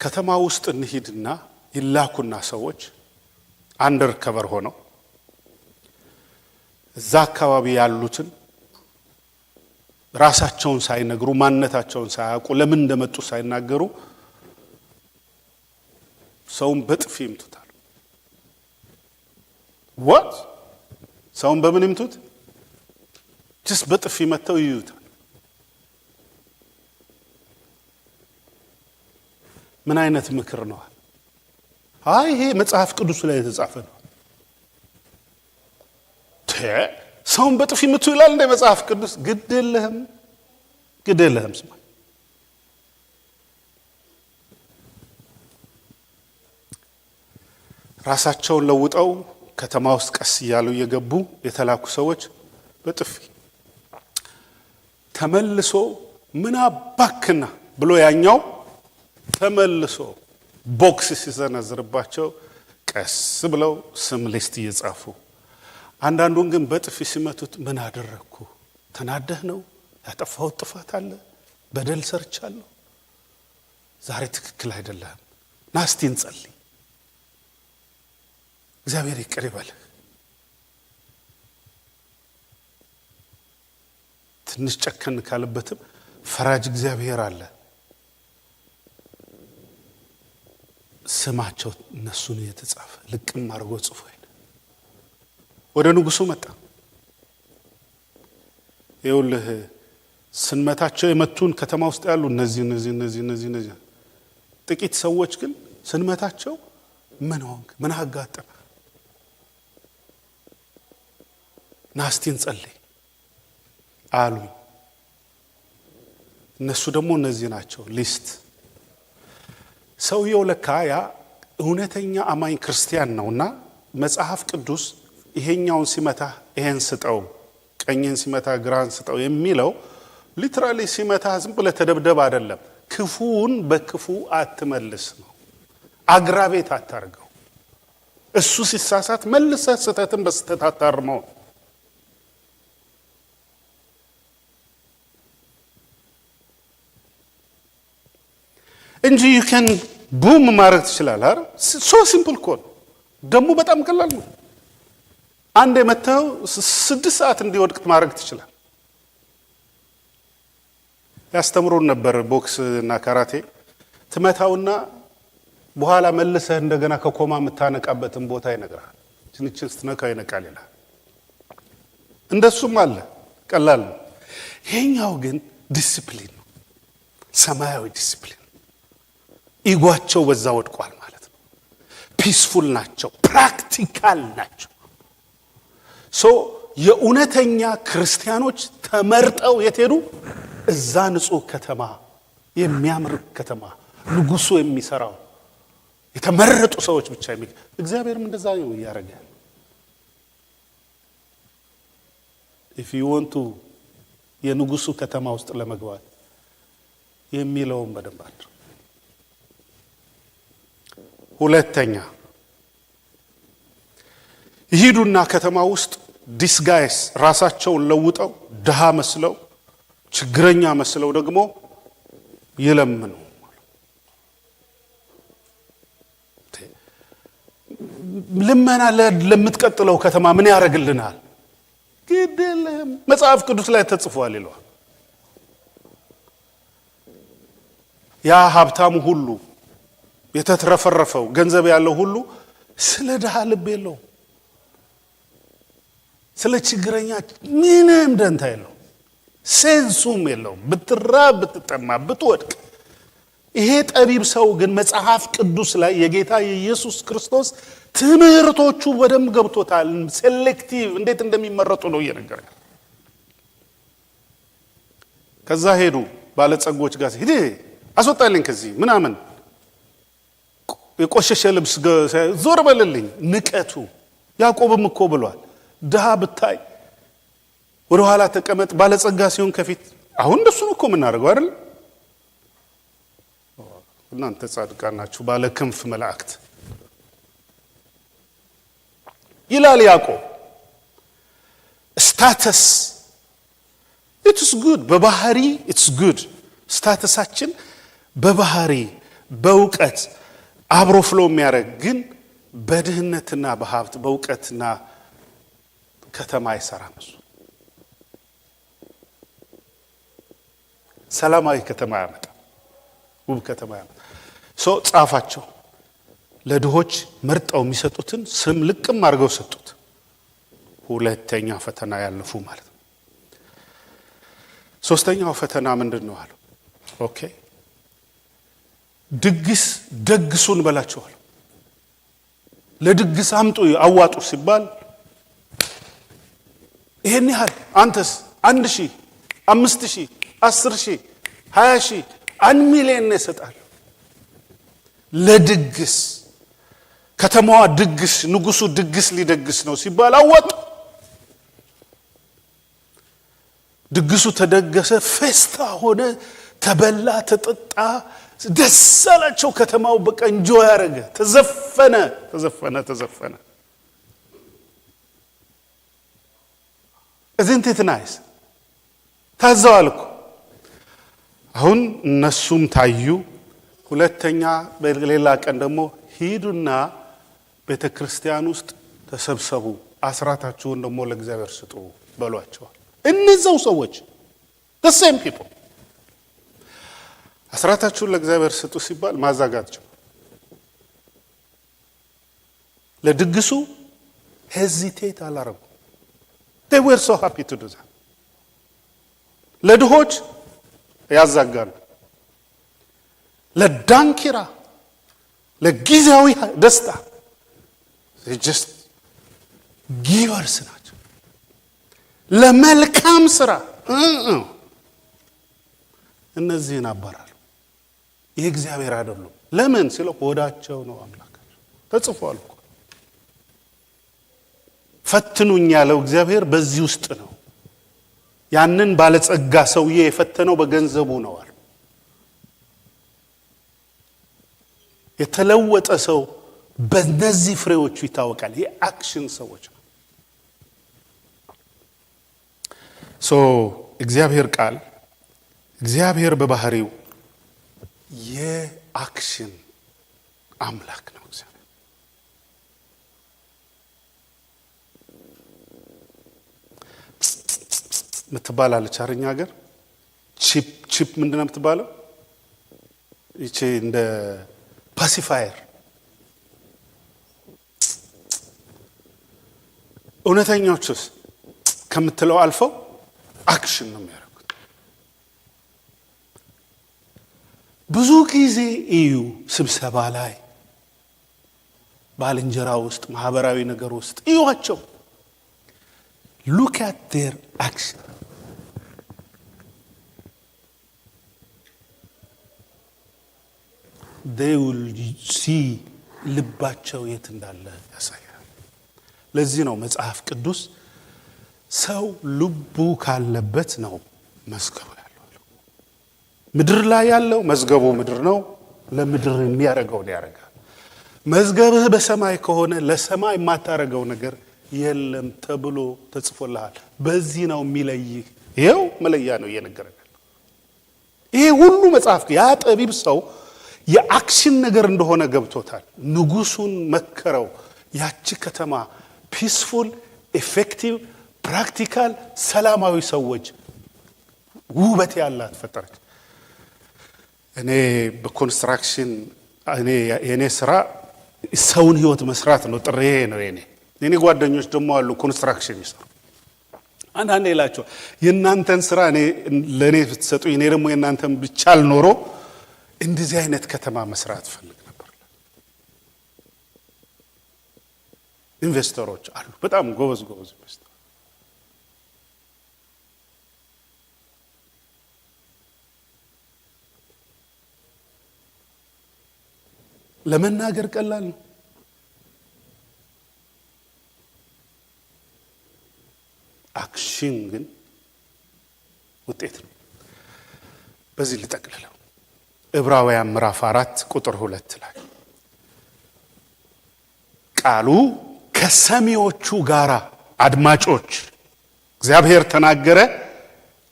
ከተማ ውስጥ እንሂድና ይላኩና ሰዎች አንደር ከቨር ሆነው እዛ አካባቢ ያሉትን ራሳቸውን ሳይነግሩ ማንነታቸውን ሳያውቁ ለምን እንደመጡ ሳይናገሩ ሰውን በጥፊ ይምቱታል what ሰውን በምን ይምቱት just በጥፊ መተው ይዩታል ምን አይነት ምክር ነው አይ ይሄ መጽሐፍ ቅዱስ ላይ የተጻፈ ነው ሰውን በጥፊ ምቱ ይላል እንደ መጽሐፍ ቅዱስ። ግድ የለህም ስማ። ራሳቸውን ለውጠው ከተማ ውስጥ ቀስ እያሉ እየገቡ የተላኩ ሰዎች በጥፊ ተመልሶ ምን አባክና ብሎ ያኛው ተመልሶ ቦክስ ሲዘነዝርባቸው ቀስ ብለው ስም ሊስት እየጻፉ አንዳንዱን ግን በጥፊ ሲመቱት ምን አደረግኩ? ተናደህ ነው? ያጠፋሁት ጥፋት አለ? በደል ሰርቻለሁ? ዛሬ ትክክል አይደለም። ና እስቲ እንጸልይ፣ እግዚአብሔር ይቅር ይበልህ። ትንሽ ጨከን ካለበትም ፈራጅ እግዚአብሔር አለ። ስማቸው እነሱን የተጻፈ ልቅም አድርጎ ጽፎ ሄደ። ወደ ንጉሱ መጣ። ይኸውልህ ስንመታቸው የመቱን ከተማ ውስጥ ያሉ እነዚህ ጥቂት ሰዎች ግን ስንመታቸው ምን ሆንክ? ምን አጋጠመ? ና እስቲ እንጸልይ አሉኝ። እነሱ ደግሞ እነዚህ ናቸው ሊስት። ሰውየው ለካ ያ እውነተኛ አማኝ ክርስቲያን ነውና መጽሐፍ ቅዱስ ይሄኛውን ሲመታ ይሄን ስጠው፣ ቀኝን ሲመታ ግራን ስጠው የሚለው ሊትራሊ ሲመታ ዝም ብለህ ተደብደብ አይደለም። ክፉውን በክፉ አትመልስ ነው። አግራቤት አታርገው። እሱ ሲሳሳት መልሰህ ስህተትን በስህተት አታርመው እንጂ you can boom ማድረግ ትችላለህ አይደል? ሶ ሲምፕል ኮድ ደግሞ በጣም ቀላል ነው። አንድ የመተው 6 ሰዓት እንዲወድቅ ማድረግ ትችላለህ። ያስተምሩን ነበር ቦክስ እና ካራቴ። ትመታውና በኋላ መልሰህ እንደገና ከኮማ የምታነቃበትን ቦታ ይነግራል። ትንችን ስትነካው ይነቃል ይላል። እንደሱም አለ፣ ቀላል ነው። ይሄኛው ግን ዲሲፕሊን ነው፣ ሰማያዊ ዲሲፕሊን። ኢጓቸው በዛ ወድቋል ማለት ነው። ፒስፉል ናቸው፣ ፕራክቲካል ናቸው። ሶ የእውነተኛ ክርስቲያኖች ተመርጠው የት ሄዱ? እዛ ንጹህ ከተማ፣ የሚያምር ከተማ፣ ንጉሱ የሚሰራው የተመረጡ ሰዎች ብቻ እግዚአብሔርም እንደዛ ነው ያደረገ። if you want to የንጉሱ ከተማ ውስጥ ለመግባት የሚለውን በደንብ አድርጉ። ሁለተኛ ይሄዱና ከተማ ውስጥ ዲስጋይስ ራሳቸውን ለውጠው ድሃ መስለው ችግረኛ መስለው ደግሞ ይለምኑ። ልመና ለምትቀጥለው ከተማ ምን ያደርግልናል? ግዴለም መጽሐፍ ቅዱስ ላይ ተጽፏል ይለዋል። ያ ሀብታሙ ሁሉ የተትረፈረፈው ገንዘብ ያለው ሁሉ ስለ ድሃ ልብ የለው፣ ስለ ችግረኛ ምንም ደንታ የለው፣ ሴንሱም የለው። ብትራብ ብትጠማ ብትወድቅ። ይሄ ጠቢብ ሰው ግን መጽሐፍ ቅዱስ ላይ የጌታ የኢየሱስ ክርስቶስ ትምህርቶቹ በደንብ ገብቶታል። ሴሌክቲቭ እንዴት እንደሚመረጡ ነው እየነገረ። ከዛ ሄዱ ባለጸጎች ጋር ሄደ አስወጣልኝ ከዚህ ምናምን የቆሸሸ ልብስ ዞር በልልኝ። ንቀቱ ያዕቆብም እኮ ብሏል፣ ድሃ ብታይ ወደ ኋላ ተቀመጥ፣ ባለጸጋ ሲሆን ከፊት። አሁን እንደሱ እኮ የምናደርገው አይደል? እናንተ ጻድቃን ናችሁ ባለ ክንፍ መላእክት ይላል ያዕቆብ። ስታተስ ኢትስ ጉድ፣ በባህሪ ኢትስ ጉድ። ስታተሳችን በባህሪ በእውቀት አብሮ ፍሎ የሚያደርግ ግን በድህነትና በሀብት በእውቀትና ከተማ አይሰራም። እሱ ሰላማዊ ከተማ ያመጣ፣ ውብ ከተማ ያመጣ። ሰው ጻፋቸው። ለድሆች መርጠው የሚሰጡትን ስም ልቅም አድርገው ሰጡት። ሁለተኛ ፈተና ያለፉ ማለት ነው። ሶስተኛው ፈተና ምንድን ነው አሉ? ኦኬ ድግስ ደግሱን በላቸዋል። ለድግስ አምጡ አዋጡ ሲባል ይሄን ያህል አንተስ 1000 5000 10000 20000 1 ሚሊዮን ይሰጣል ለድግስ ከተማዋ ድግስ ንጉሱ ድግስ ሊደግስ ነው ሲባል አወጡ ድግሱ ተደገሰ ፌስታ ሆነ ተበላ ተጠጣ ደስ አላቸው ከተማው በቃ እንጆይ ያረገ ተዘፈነ Isn't it nice? ታዘዋልኩ አሁን እነሱም ታዩ ሁለተኛ በሌላ ቀን ደግሞ ሂዱና ቤተክርስቲያን ውስጥ ተሰብሰቡ አስራታችሁን ደግሞ ለእግዚአብሔር ስጡ በሏቸው እነዛው ሰዎች the same people አስራታችሁን ለእግዚአብሔር ስጡ ሲባል ማዛጋት ጀመሩ ለድግሱ hesitate አላረጉ they were so happy to do that ለድሆች ያዛጋሉ ለዳንኪራ ለጊዜያዊ ደስታ they just givers ናቸው ለመልካም ስራ እነዚህን አባራሉ የእግዚአብሔር አይደሉም ለምን ሲለው ሆዳቸው ነው አምላካቸው ተጽፏል እኮ ፈትኑኝ ያለው እግዚአብሔር በዚህ ውስጥ ነው ያንን ባለጸጋ ሰውዬ የፈተነው በገንዘቡ ነው አለ የተለወጠ ሰው በእነዚህ ፍሬዎቹ ይታወቃል የአክሽን ሰዎች ነው እግዚአብሔር ቃል እግዚአብሔር በባህሪው የአክሽን አምላክ ነው እግዚአብሔር ምትባላለች አረኛ ሀገር ቺፕ ምንድነው ምትባለው እቺ እንደ ፓሲፋየር እውነተኛዎችስ ከምትለው አልፈው አክሽን ነው የሚያደርጉት ብዙ ጊዜ እዩ ስብሰባ ላይ ባልንጀራ ውስጥ ማህበራዊ ነገር ውስጥ እዩዋቸው look at their action they will see ልባቸው የት እንዳለ ያሳያል ለዚህ ነው መጽሐፍ ቅዱስ ሰው ልቡ ካለበት ነው መዝገቡ ያለው ምድር ላይ ያለው መዝገቡ ምድር ነው ለምድር የሚያረጋው ያረጋል መዝገብህ በሰማይ ከሆነ ለሰማይ የማታረጋው ነገር የለም ተብሎ ተጽፎልሃል በዚህ ነው የሚለይህ ይሄው መለያ ነው እየነገረናል ይሄ ሁሉ መጽሐፍ ያ ጠቢብ ሰው የአክሽን ነገር እንደሆነ ገብቶታል ንጉሱን መከረው ያቺ ከተማ ፒስፉል ኢፌክቲቭ ፕራክቲካል ሰላማዊ ሰዎች ውበት ያላት ፈጠረች እኔ በኮንስትራክሽን የኔ ስራ ሰውን ህይወት መስራት ነው ጥሬ ነው የኔ ጓደኞች ደግሞ አሉ ኮንስትራክሽን ይሰሩ አንዳንዴ ይላቸው የናንተን ስራ ለኔ ብትሰጡኝ እኔ ደግሞ የናንተን ብቻል ኖሮ እንደዚህ አይነት ከተማ መስራት ፈልግ ነበር ኢንቨስተሮች አሉ በጣም ጎበዝ ኢንቨስተር ለመናገር ቀላል ነው አክሽን ግን ውጤት ነው በዚህ ልጠቅልለው ዕብራውያን ምዕራፍ 4 ቁጥር 2 ላይ ቃሉ ከሰሚዎቹ ጋራ አድማጮች እግዚአብሔር ተናገረ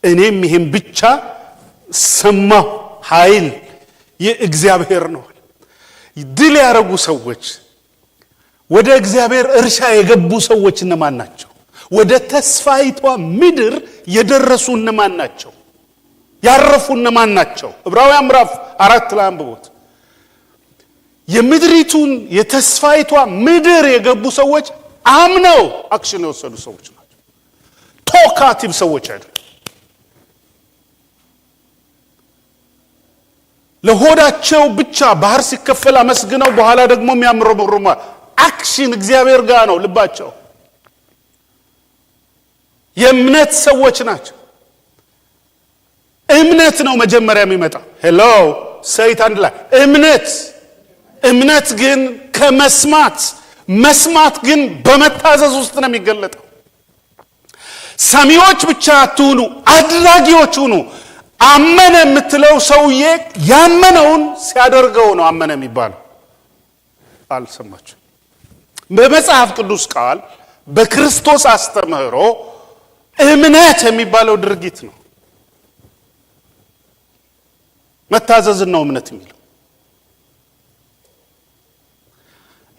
እኔም ይሄን ብቻ ሰማሁ ኃይል የእግዚአብሔር ነው ድል ያረጉ ሰዎች ወደ እግዚአብሔር እርሻ የገቡ ሰዎች እነማን ናቸው ወደ ተስፋይቷ ምድር የደረሱ እነማን ናቸው ያረፉ እነማን ናቸው ዕብራውያን ምዕራፍ 4 ላይ አንብቡት የምድሪቱን የተስፋይቷ ምድር የገቡ ሰዎች አምነው አክሽን የወሰዱ ሰዎች ናቸው ቶካቲቭ ሰዎች አይደሉም ለሆዳቸው ብቻ ባህር ሲከፈል አመስግነው በኋላ ደግሞ የሚያምረመሩማ አክሽን እግዚአብሔር ጋር ነው ልባቸው የእምነት ሰዎች ናቸው። እምነት ነው መጀመሪያ የሚመጣው። ሄሎ ሰይት አንድ ላይ እምነት ግን ከመስማት መስማት ግን በመታዘዝ ውስጥ ነው የሚገለጠው። ሰሚዎች ብቻ አትሁኑ፣ አድራጊዎች ሁኑ። አመነ የምትለው ሰውዬ ያመነውን ሲያደርገው ነው አመነ የሚባለው። አልሰማችሁ? በመጽሐፍ ቅዱስ ቃል በክርስቶስ አስተምህሮ እምነት የሚባለው ድርጊት ነው። መታዘዝን ነው እምነት የሚለው።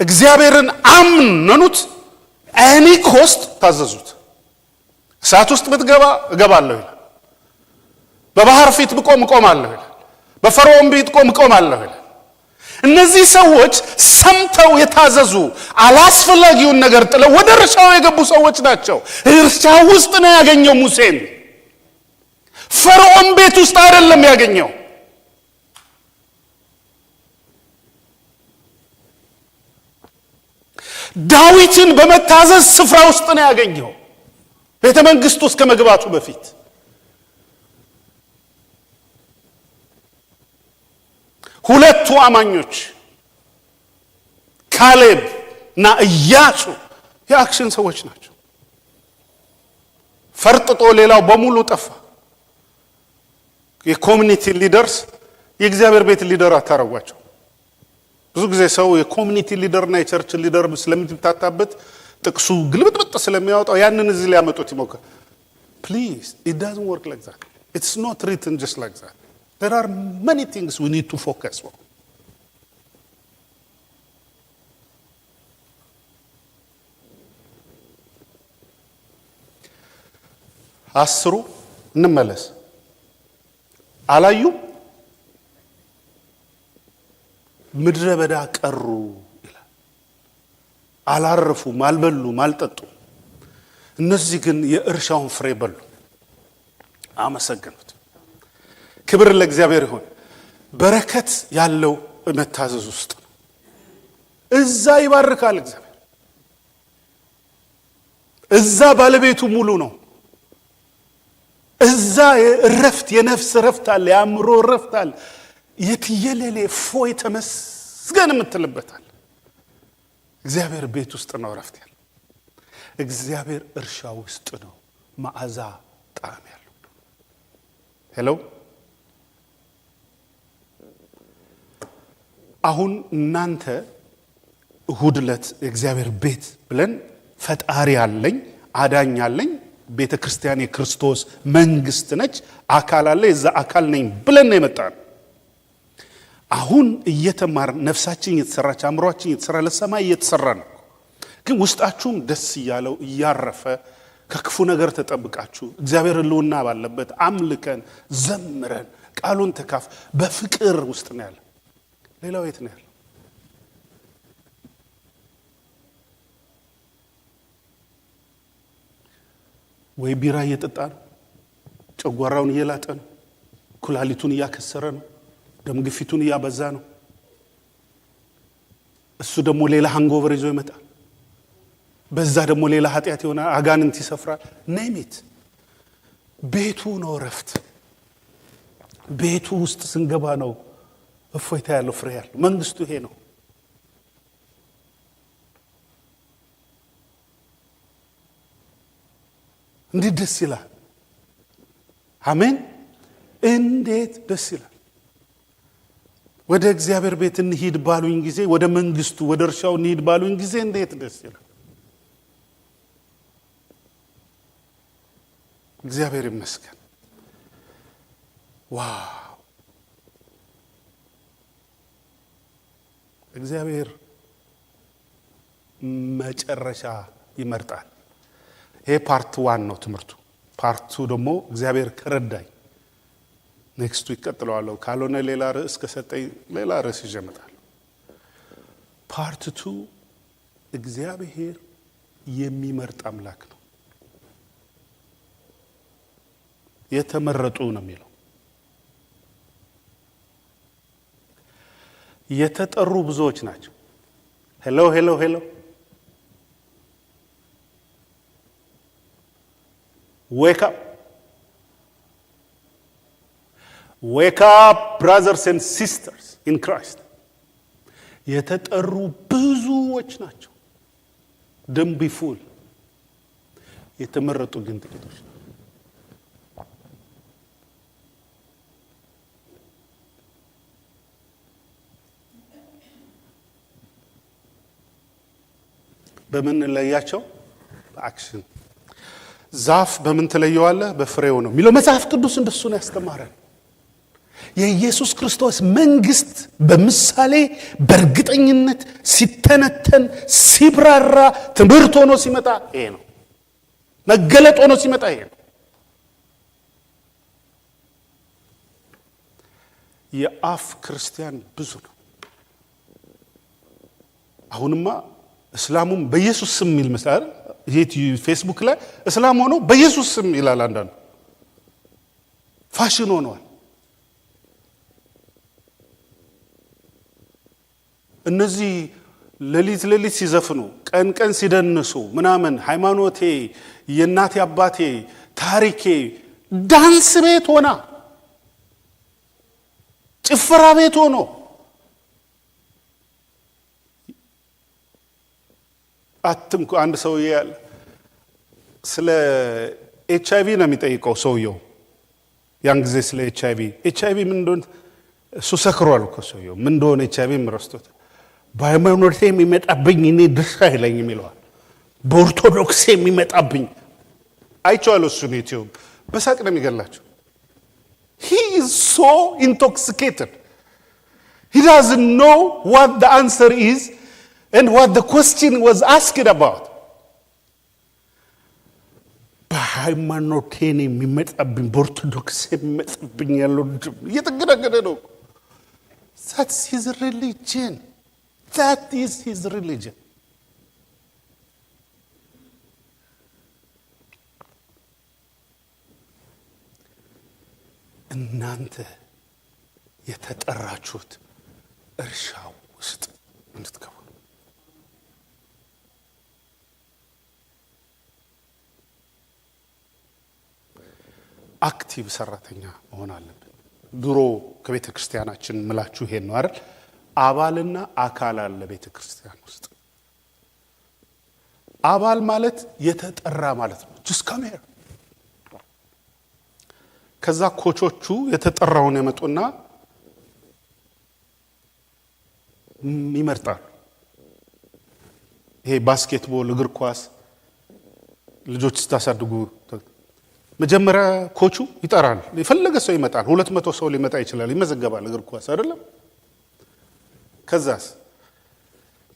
እግዚአብሔርን አምነኑት፣ ኤኒ ኮስት ታዘዙት። እሳት ውስጥ ብትገባ እገባለሁ ይላል። በባህር ፊት ብቆም እቆማለሁ ይላል። በፈርዖን ፊት እቆማለሁ ይላል። እነዚህ ሰዎች ሰምተው የታዘዙ አላስፈላጊውን ነገር ጥለው ወደ እርሻው የገቡ ሰዎች ናቸው። እርሻው ውስጥ ነው ያገኘው ሙሴን። ፈርዖን ቤት ውስጥ አይደለም ያገኘው። ዳዊትን በመታዘዝ ስፍራ ውስጥ ነው ያገኘው፣ ቤተ መንግስት ውስጥ ከመግባቱ በፊት። ሁለቱ አማኞች ካሌብ እና ኢያሱ የአክሽን ሰዎች ናቸው። ፈርጥጦ ሌላው በሙሉ ጠፋ። የኮሚኒቲ ሊደርስ የእግዚአብሔር ቤት ሊደር አታረጓቸው። ብዙ ጊዜ ሰው የኮሚኒቲ ሊደርና የቸርች ሊደር ስለሚታጣበት ጥቅሱ ግልብጥብጥ ስለሚያወጣው ያንን እዚህ ሊያመጡት ይሞክራል። ፕሊዝ it doesn't work like that. It's not written just like that. There are many things we need to focus on. አስሩ እንመለስ። አላዩም፣ ምድረ በዳ ቀሩ ይላል። አላረፉም፣ አልበሉም፣ አልጠጡም። እነዚህ ግን የእርሻውን ፍሬ በሉ፣ አመሰገኑት። ክብር ለእግዚአብሔር ይሁን። በረከት ያለው መታዘዝ ውስጥ ነው። እዛ ይባርካል እግዚአብሔር። እዛ ባለቤቱ ሙሉ ነው። እዛ እረፍት፣ የነፍስ እረፍት አለ፣ የአእምሮ እረፍት አለ። የትየለሌ ፎይ ተመስገን የምትልበታል። እግዚአብሔር ቤት ውስጥ ነው እረፍት ያለው። እግዚአብሔር እርሻ ውስጥ ነው መዓዛ ጣዕም ያለው። ሄሎ አሁን እናንተ እሁድ ዕለት የእግዚአብሔር ቤት ብለን ፈጣሪ አለኝ፣ አዳኝ አለኝ፣ ቤተ ክርስቲያን የክርስቶስ መንግስት ነች፣ አካል አለ፣ የዛ አካል ነኝ ብለን ነው የመጣን። አሁን እየተማር ነፍሳችን እየተሰራች አእምሮአችን እየተሰራ ለሰማይ እየተሰራ ነው። ግን ውስጣችሁም ደስ እያለው እያረፈ ከክፉ ነገር ተጠብቃችሁ እግዚአብሔር ሕልውና ባለበት አምልከን ዘምረን ቃሉን ተካፍ በፍቅር ውስጥ ነው ያለ። ሌላው የት ነው ያለው? ወይ ቢራ እየጠጣ ነው፣ ጨጓራውን እየላጠ ነው፣ ኩላሊቱን እያከሰረ ነው፣ ደም ግፊቱን እያበዛ ነው። እሱ ደግሞ ሌላ ሃንጎቨር ይዞ ይመጣል። በዛ ደግሞ ሌላ ኃጢአት ይሆናል፣ አጋንንት ይሰፍራል። ነይሚት ቤቱ ነው እረፍት። ቤቱ ውስጥ ስንገባ ነው እፎይታ ያለው ፍሬ ያለው። መንግስቱ ይሄ ነው። እንዴት ደስ ይላል! አሜን። እንዴት ደስ ይላል! ወደ እግዚአብሔር ቤት እንሂድ ባሉኝ ጊዜ፣ ወደ መንግስቱ ወደ እርሻው እንሂድ ባሉኝ ጊዜ እንዴት ደስ ይላል! እግዚአብሔር ይመስገን። ዋው! እግዚአብሔር መጨረሻ ይመርጣል። ይሄ ፓርት 1 ነው ትምህርቱ። ፓርት 2 ደግሞ እግዚአብሔር ከረዳኝ ኔክስቱ ይቀጥለዋለሁ። ካልሆነ ሌላ ርዕስ ከሰጠኝ ሌላ ርዕስ ይዤ እመጣለሁ። ፓርት 2 እግዚአብሔር የሚመርጥ አምላክ ነው። የተመረጡ ነው የሚለው። የተጠሩ ብዙዎች ናቸው። ሄሎ ሄሎ ሄሎ። Wake up. Wake up, brothers and sisters in Christ. የተጠሩ ብዙዎች ናቸው። Don't be fool. የተመረጡ ግን ጥቂቶች ናቸው። በምን ለያቸው? በአክሽን። ዛፍ በምን ተለየዋለህ? በፍሬው ነው የሚለው መጽሐፍ ቅዱስ እንደሱ ነው ያስተማረን። የኢየሱስ ክርስቶስ መንግስት በምሳሌ በእርግጠኝነት ሲተነተን ሲብራራ ትምህርት ሆኖ ሲመጣ ይሄ ነው። መገለጥ ሆኖ ሲመጣ ይሄ ነው። የአፍ ክርስቲያን ብዙ ነው። አሁንማ እስላሙም በኢየሱስ ስም የሚል መስላል። ፌስቡክ ላይ እስላም ሆኖ በኢየሱስ ስም ይላል። አንዳንዱ ፋሽን ሆኗል። እነዚህ ሌሊት ሲዘፍኑ ቀን ሲደንሱ ምናምን ሃይማኖቴ የእናቴ አባቴ ታሪኬ ዳንስ ቤት ሆና ጭፈራ ቤት ሆኖ አትምኩ። አንድ ሰውዬ ያለ ስለ ኤችአይቪ ነው የሚጠይቀው ሰውየው። ያን ጊዜ ስለ ኤችአይቪ ምን እንደሆነ እሱ ሰክሯል እኮ ሰውየው። ምን እንደሆነ ኤችአይቪ ምረስቶት በሃይማኖቴ የሚመጣብኝ እኔ ድርሻ አይለኝም ይለዋል። በኦርቶዶክስ የሚመጣብኝ አይቼዋለሁ። እሱ ነው ዩቲዩብ በሳቅ ነው የሚገላቸው። he is so intoxicated. He doesn't know what the answer is and what the question was asked about. በሃይማኖቴ የሚመጣብኝ በኦርቶዶክስ የሚመጣብኝ ያለው እየተገዳገደ ነው። That's his religion. That is his religion. እናንተ የተጠራችሁት እርሻው ውስጥ እንድትገቡ ነው። አክቲቭ ሰራተኛ መሆን አለብን። ድሮ ከቤተ ክርስቲያናችን ምላችሁ ይሄን ነው አይደል? አባልና አካል አለ ቤተ ክርስቲያን ውስጥ። አባል ማለት የተጠራ ማለት ነው። just come here። ከዛ ኮቾቹ የተጠራውን ያመጡና ይመርጣሉ። ይሄ ባስኬትቦል፣ እግር ኳስ ልጆች ስታሳድጉ መጀመሪያ ኮቹ ይጠራል። የፈለገ ሰው ይመጣል። 200 ሰው ሊመጣ ይችላል። ይመዘገባል። እግር ኳስ አይደለም? ከዛስ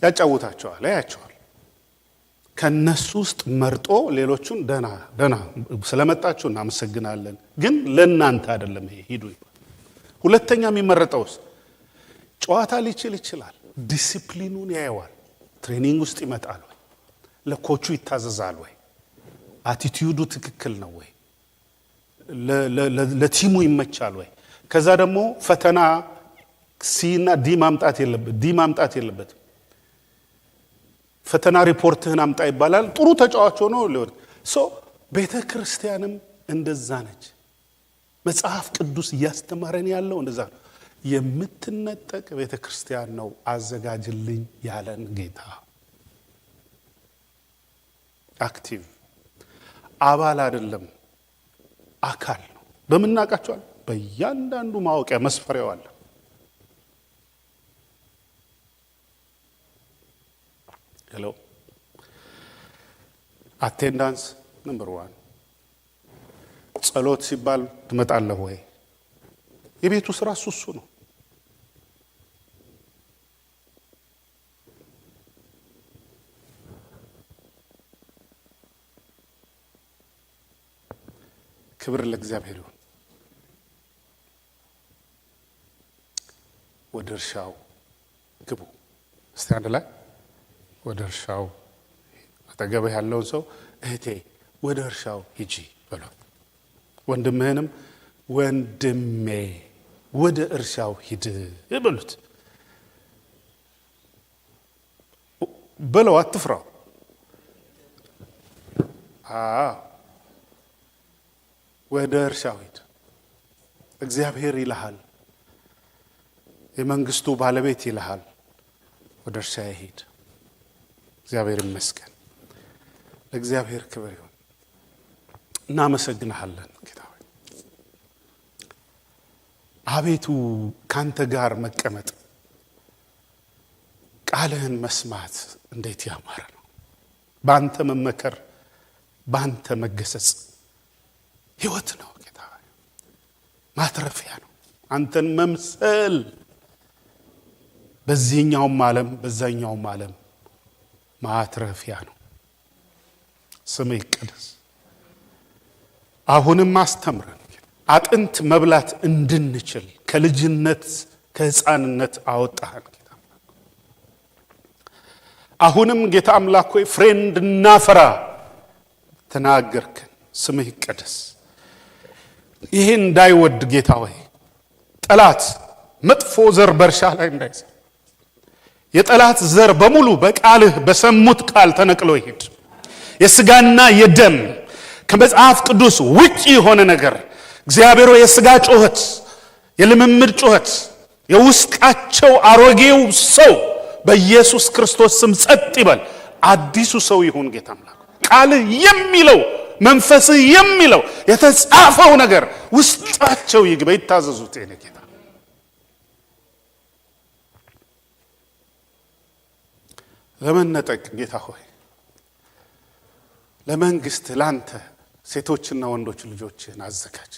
ያጫውታቸዋል፣ ያያቸዋል። ከነሱ ውስጥ መርጦ ሌሎቹን ደና ስለመጣችሁ እናመሰግናለን፣ ግን ለእናንተ አይደለም ይሄ ሂዱ። ሁለተኛ የሚመረጠውስ ጨዋታ ሊችል ይችላል። ዲሲፕሊኑን ያየዋል። ትሬኒንግ ውስጥ ይመጣል ወይ? ለኮቹ ይታዘዛል ወይ? አቲቲዩዱ ትክክል ነው ወይ? ለቲሙ ይመቻል ወይ? ከዛ ደግሞ ፈተና ሲና ዲ ማምጣት የለበትም። ፈተና ሪፖርትህን አምጣ ይባላል። ጥሩ ተጫዋች ሆኖ ሊወድ ቤተ ክርስቲያንም እንደዛ ነች። መጽሐፍ ቅዱስ እያስተማረን ያለው እንደዛ ነው። የምትነጠቅ ቤተ ክርስቲያን ነው አዘጋጅልኝ ያለን ጌታ። አክቲቭ አባል አይደለም፣ አካል ነው። በምናውቃቸዋል በእያንዳንዱ ማወቂያ መስፈሪያው አለ። ሄሎ አቴንዳንስ ነምበር 1። ጸሎት ሲባል ትመጣለህ ወይ? የቤቱ ስራ እሱ ነው። ክብር ለእግዚአብሔር ይሁን። ወደ እርሻው ግቡ። እስቲ አንድ ላይ ወደ እርሻው። አጠገብህ ያለውን ሰው እህቴ ወደ እርሻው ሂጂ በሏት። ወንድምህንም ወንድሜ ወደ እርሻው ሂድ በሉት። በለው፣ አትፍራው። ወደ እርሻው ሂድ። እግዚአብሔር ይልሃል፣ የመንግስቱ ባለቤት ይልሃል፣ ወደ እርሻዬ ሂድ። እግዚአብሔር ይመስገን። ለእግዚአብሔር ክብር ይሁን። እናመሰግንሃለን ጌታ ሆይ። አቤቱ ካንተ ጋር መቀመጥ፣ ቃልህን መስማት እንዴት ያማረ ነው። ባንተ መመከር፣ ባንተ መገሰጽ ሕይወት ነው ጌታ ሆይ፣ ማትረፊያ ነው። አንተን መምሰል በዚህኛውም ዓለም በዛኛውም ዓለም ማትረፊያ ነው። ስምህ ይቀደስ። አሁንም አስተምረን፣ አጥንት መብላት እንድንችል ከልጅነት ከሕፃንነት አወጣህን ጌታ አምላክ። አሁንም ጌታ አምላክ ሆይ ፍሬ እንድናፈራ ተናገርከን። ስምህ ይቀደስ። ይሄ እንዳይወድ ጌታ ሆይ ጠላት መጥፎ ዘር በእርሻ ላይ እንዳይዘራ፣ የጠላት ዘር በሙሉ በቃልህ በሰሙት ቃል ተነቅሎ ይሄድ። የስጋና የደም ከመጽሐፍ ቅዱስ ውጪ የሆነ ነገር እግዚአብሔር የስጋ ጩኸት፣ የልምምድ ጩኸት፣ የውስጣቸው አሮጌው ሰው በኢየሱስ ክርስቶስ ስም ጸጥ ይበል። አዲሱ ሰው ይሁን ጌታ አምላክ። ቃልህ የሚለው መንፈስህ የሚለው የተጻፈው ነገር ውስጣቸው ይግባ። ይታዘዙት የኔ ጌታ። ለመነጠቅ ጌታ ሆይ ለመንግስት ላንተ ሴቶችና ወንዶች ልጆችህን አዘጋጅ።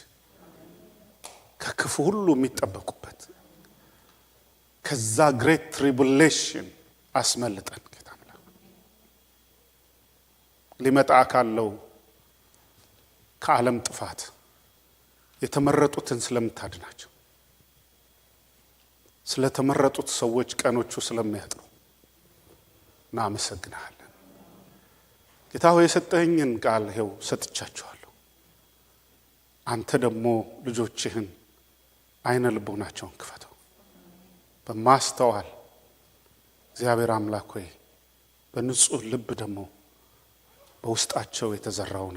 ከክፉ ሁሉ የሚጠበቁበት ከዛ ግሬት ትሪቡሌሽን አስመልጠን ጌታ አምላክ። ሊመጣ ካለው ከዓለም ጥፋት የተመረጡትን ስለምታድናቸው፣ ስለተመረጡት ሰዎች ቀኖቹ ስለሚያጥሩ እናመሰግንሃለን ጌታ ሆይ። የሰጠኸኝን ቃል ይኸው ሰጥቻቸዋለሁ። አንተ ደግሞ ልጆችህን አይነ ልቦናቸውን ክፈተው በማስተዋል እግዚአብሔር አምላክ ሆይ በንጹህ ልብ ደግሞ በውስጣቸው የተዘራውን